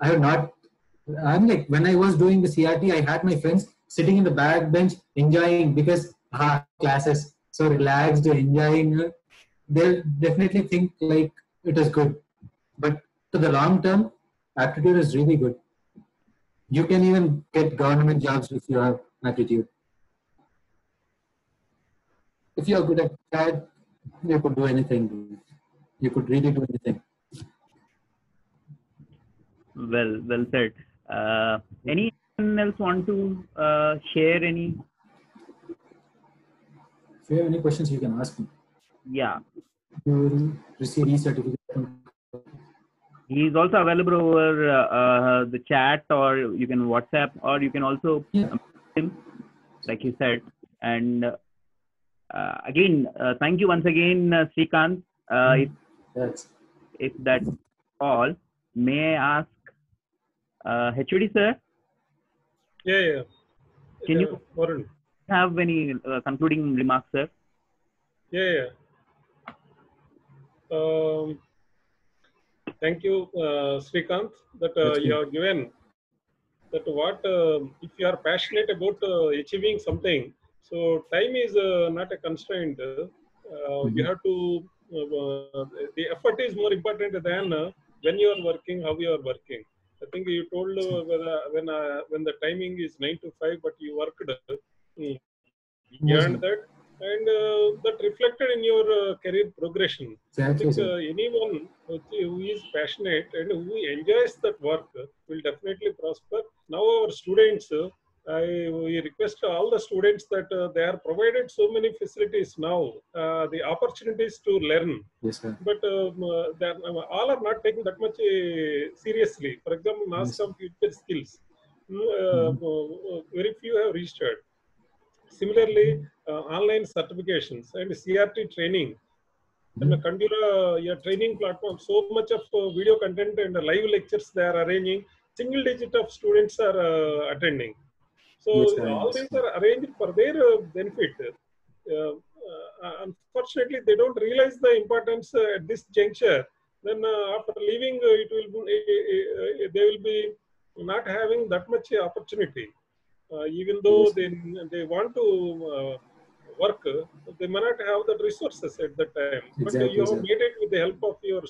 I'm like, when I was doing the CRT, I had my friends sitting in the back bench enjoying, because classes so relaxed, enjoying. They'll definitely think like it is good, but to the long term, aptitude is really good. You can even get government jobs if you have aptitude. If you are good at that, you could do anything. You could really do anything. Well said. Anyone else want to share any? If you have any questions, you can ask me. Yeah. You will receive e-certificate. He is also available over the chat, or you can WhatsApp, or you can also him, like you said. And again, thank you once again, Srikanth. If that's all, may I ask HOD sir? Yeah. Can you have any concluding remarks, sir? Yeah. Thank you, Srikanth, that you have given that if you are passionate about achieving something, so time is not a constraint. You have to, the effort is more important than when you are working, how you are working. I think you told when the timing is 9 to 5, but you worked beyond that, and that reflected in your career progression. Exactly. I think anyone who is passionate and who enjoys that work will definitely prosper. Now our students, we request all the students that they are provided so many facilities now, the opportunities to learn. Yes, sir. But all are not taken that much seriously. For example, mass computer skills, very few have registered. Similarly, online certifications and CRT training. And the Kandura training platform, so much of video content and live lectures they are arranging. Single digit of students are attending. So all these are arranged for their benefit. Unfortunately, they don't realize the importance at this juncture. Then after leaving, they will be not having that much opportunity. Even though they want to work, they may not have the resources at that time. But you have made it with the help of your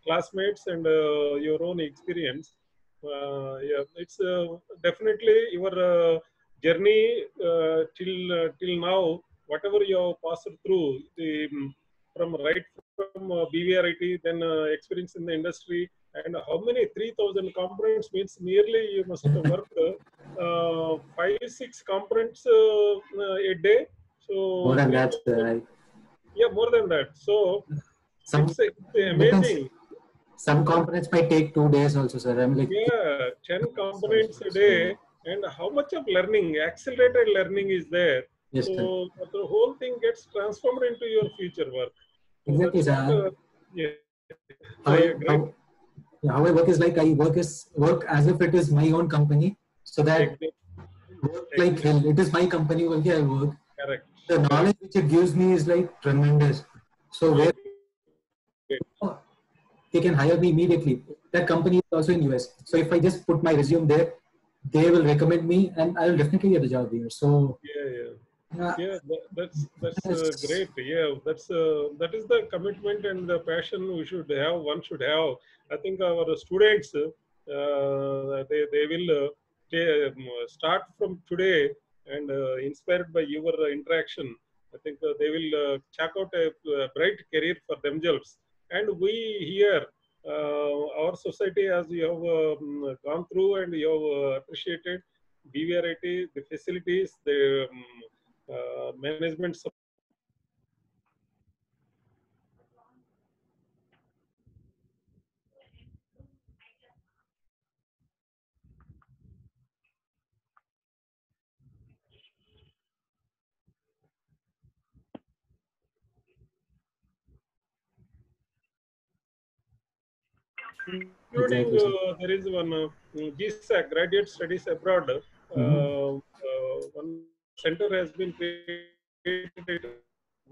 classmates and your own experience. It's definitely your journey till now. Whatever you have passed through, from BVRIT, then experience in the industry, and how many 3,000 components means nearly you must work 5-6 components a day. So more than that, yeah, more than that. So it's amazing. some components might take 2 days also, sir. I'm like, Yeah, 10 components a day, and how much of learning, accelerated learning is there. Yes, sir. So the whole thing gets transformed into your future work. So Exactly, that's sir. what, yeah, How I I, agree. how I work is like I work as if it is my own company, so that Exactly. work like hell. It is my company only. I work. Correct. The knowledge which it gives me is like tremendous. So where they can hire me immediately. That company is also in US. So if I just put my resume there, they will recommend me, and I will definitely get a job here. So Yeah, that's great. Yeah, that is the commitment and the passion we should have. One should have. I think our students, they will start from today, and inspired by your interaction, I think they will check out a bright career for themselves. And we here, our society, as you have gone through and you have appreciated BVRIT, the facilities, the management support. Including there is one GSAC, Graduate Studies Abroad. One center has been created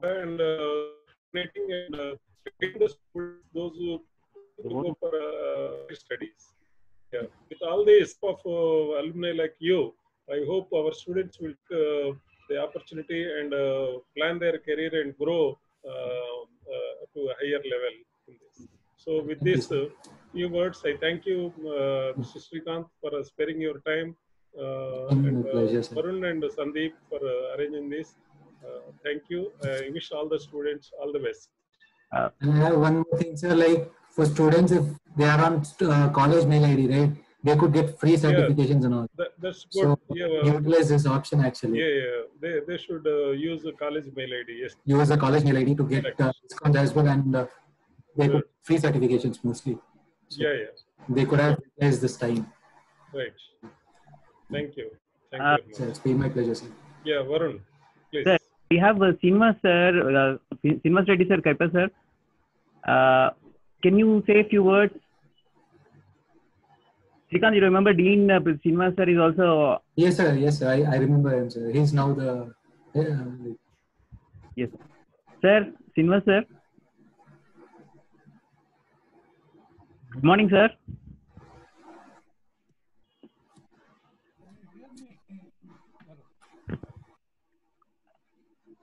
and coordinating and getting the students, those who go for studies. Yeah, with all this of alumni like you, I hope our students will the opportunity and plan their career and grow to a higher level in this. So with this few words, I thank you, Mr. Srikanth, for sparing your time, and pleasure, sir. Varun and Sandeep for arranging this. Thank you. I wish all the students all the best. And I have one more thing, sir. Like for students, if they are on college mail ID, right, they could get free certifications and all. That's good. So utilize this option actually. Yeah. They should use a college mail ID. Yes. Use a college mail ID to get discounts as well, and they could free certifications mostly. So they could have utilized this time. Right. Thank you. Thank you. Sir, it's been my pleasure, sir. Yeah, Varun, please. Sir, we have Srinivas sir, Srinivas Reddy sir, Kaipa sir. Can you say a few words? Srikanth, you remember Dean Srinivas sir is also... Yes, sir. Yes, sir. I remember him, sir. He's now the... Yes. Sir, Srinivas sir. Good morning, sir.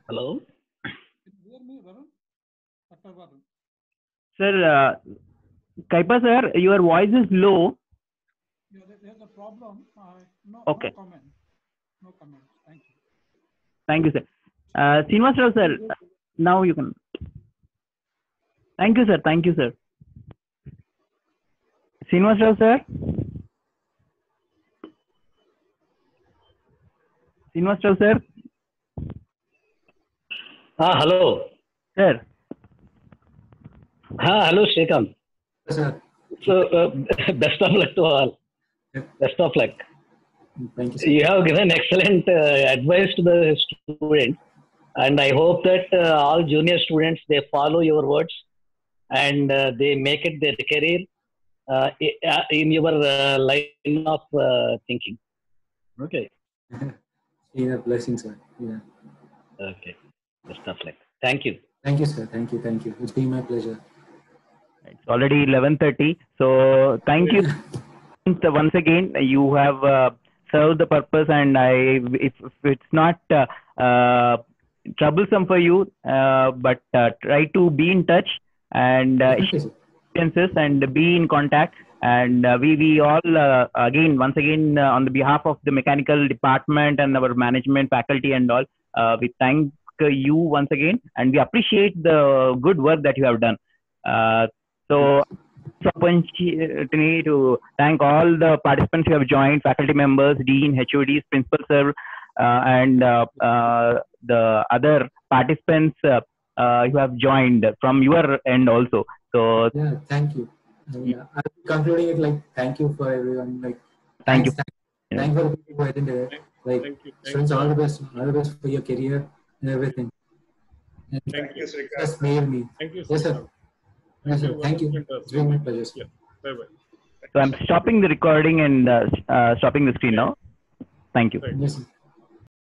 Hello. Sir, Kaipa sir, your voice is low. There's a problem. Okay. No comment. No comment. Thank you. Thank you, sir. Srinivas Rao sir, now you can. Thank you, sir. Thank you, sir. Srinivas Rao sir. Srinivas Rao sir. Hello. Sir. Hello, Srikanth. Sir. So, best of luck to all. Best of luck. Thank you, sir. You have given excellent advice to the students, and I hope that all junior students, they follow your words and they make it their career in your line of thinking. Okay. Yeah, blessings, sir. Yeah. Okay. Best of luck. Thank you. Thank you, sir. Thank you. Thank you. It's been my pleasure. It's already 11:30. So thank you once again. You have served the purpose, and if it's not troublesome for you, but try to be in touch and experiences and be in contact. And we all once again on the behalf of the mechanical department and our management faculty and all, we thank you once again, and we appreciate the good work that you have done. So it's opportunity to thank all the participants who have joined, faculty members, dean, HODs, principal sir, and the other participants who have joined from your end also. So yeah, thank you. Yeah, I'm concluding it like thank you for everyone. Like Thank you. thanks for the people who attended it. Like Thank you. students, all the best for your career and everything. And Thank you, Srikanth. just made me. Thank you, Yes, sir. Srikanth. Yes, sir. Thank you. It's been my pleasure. Yeah. Bye-bye. So I'm stopping the recording and stopping the screen now. Thank you. Yes, sir.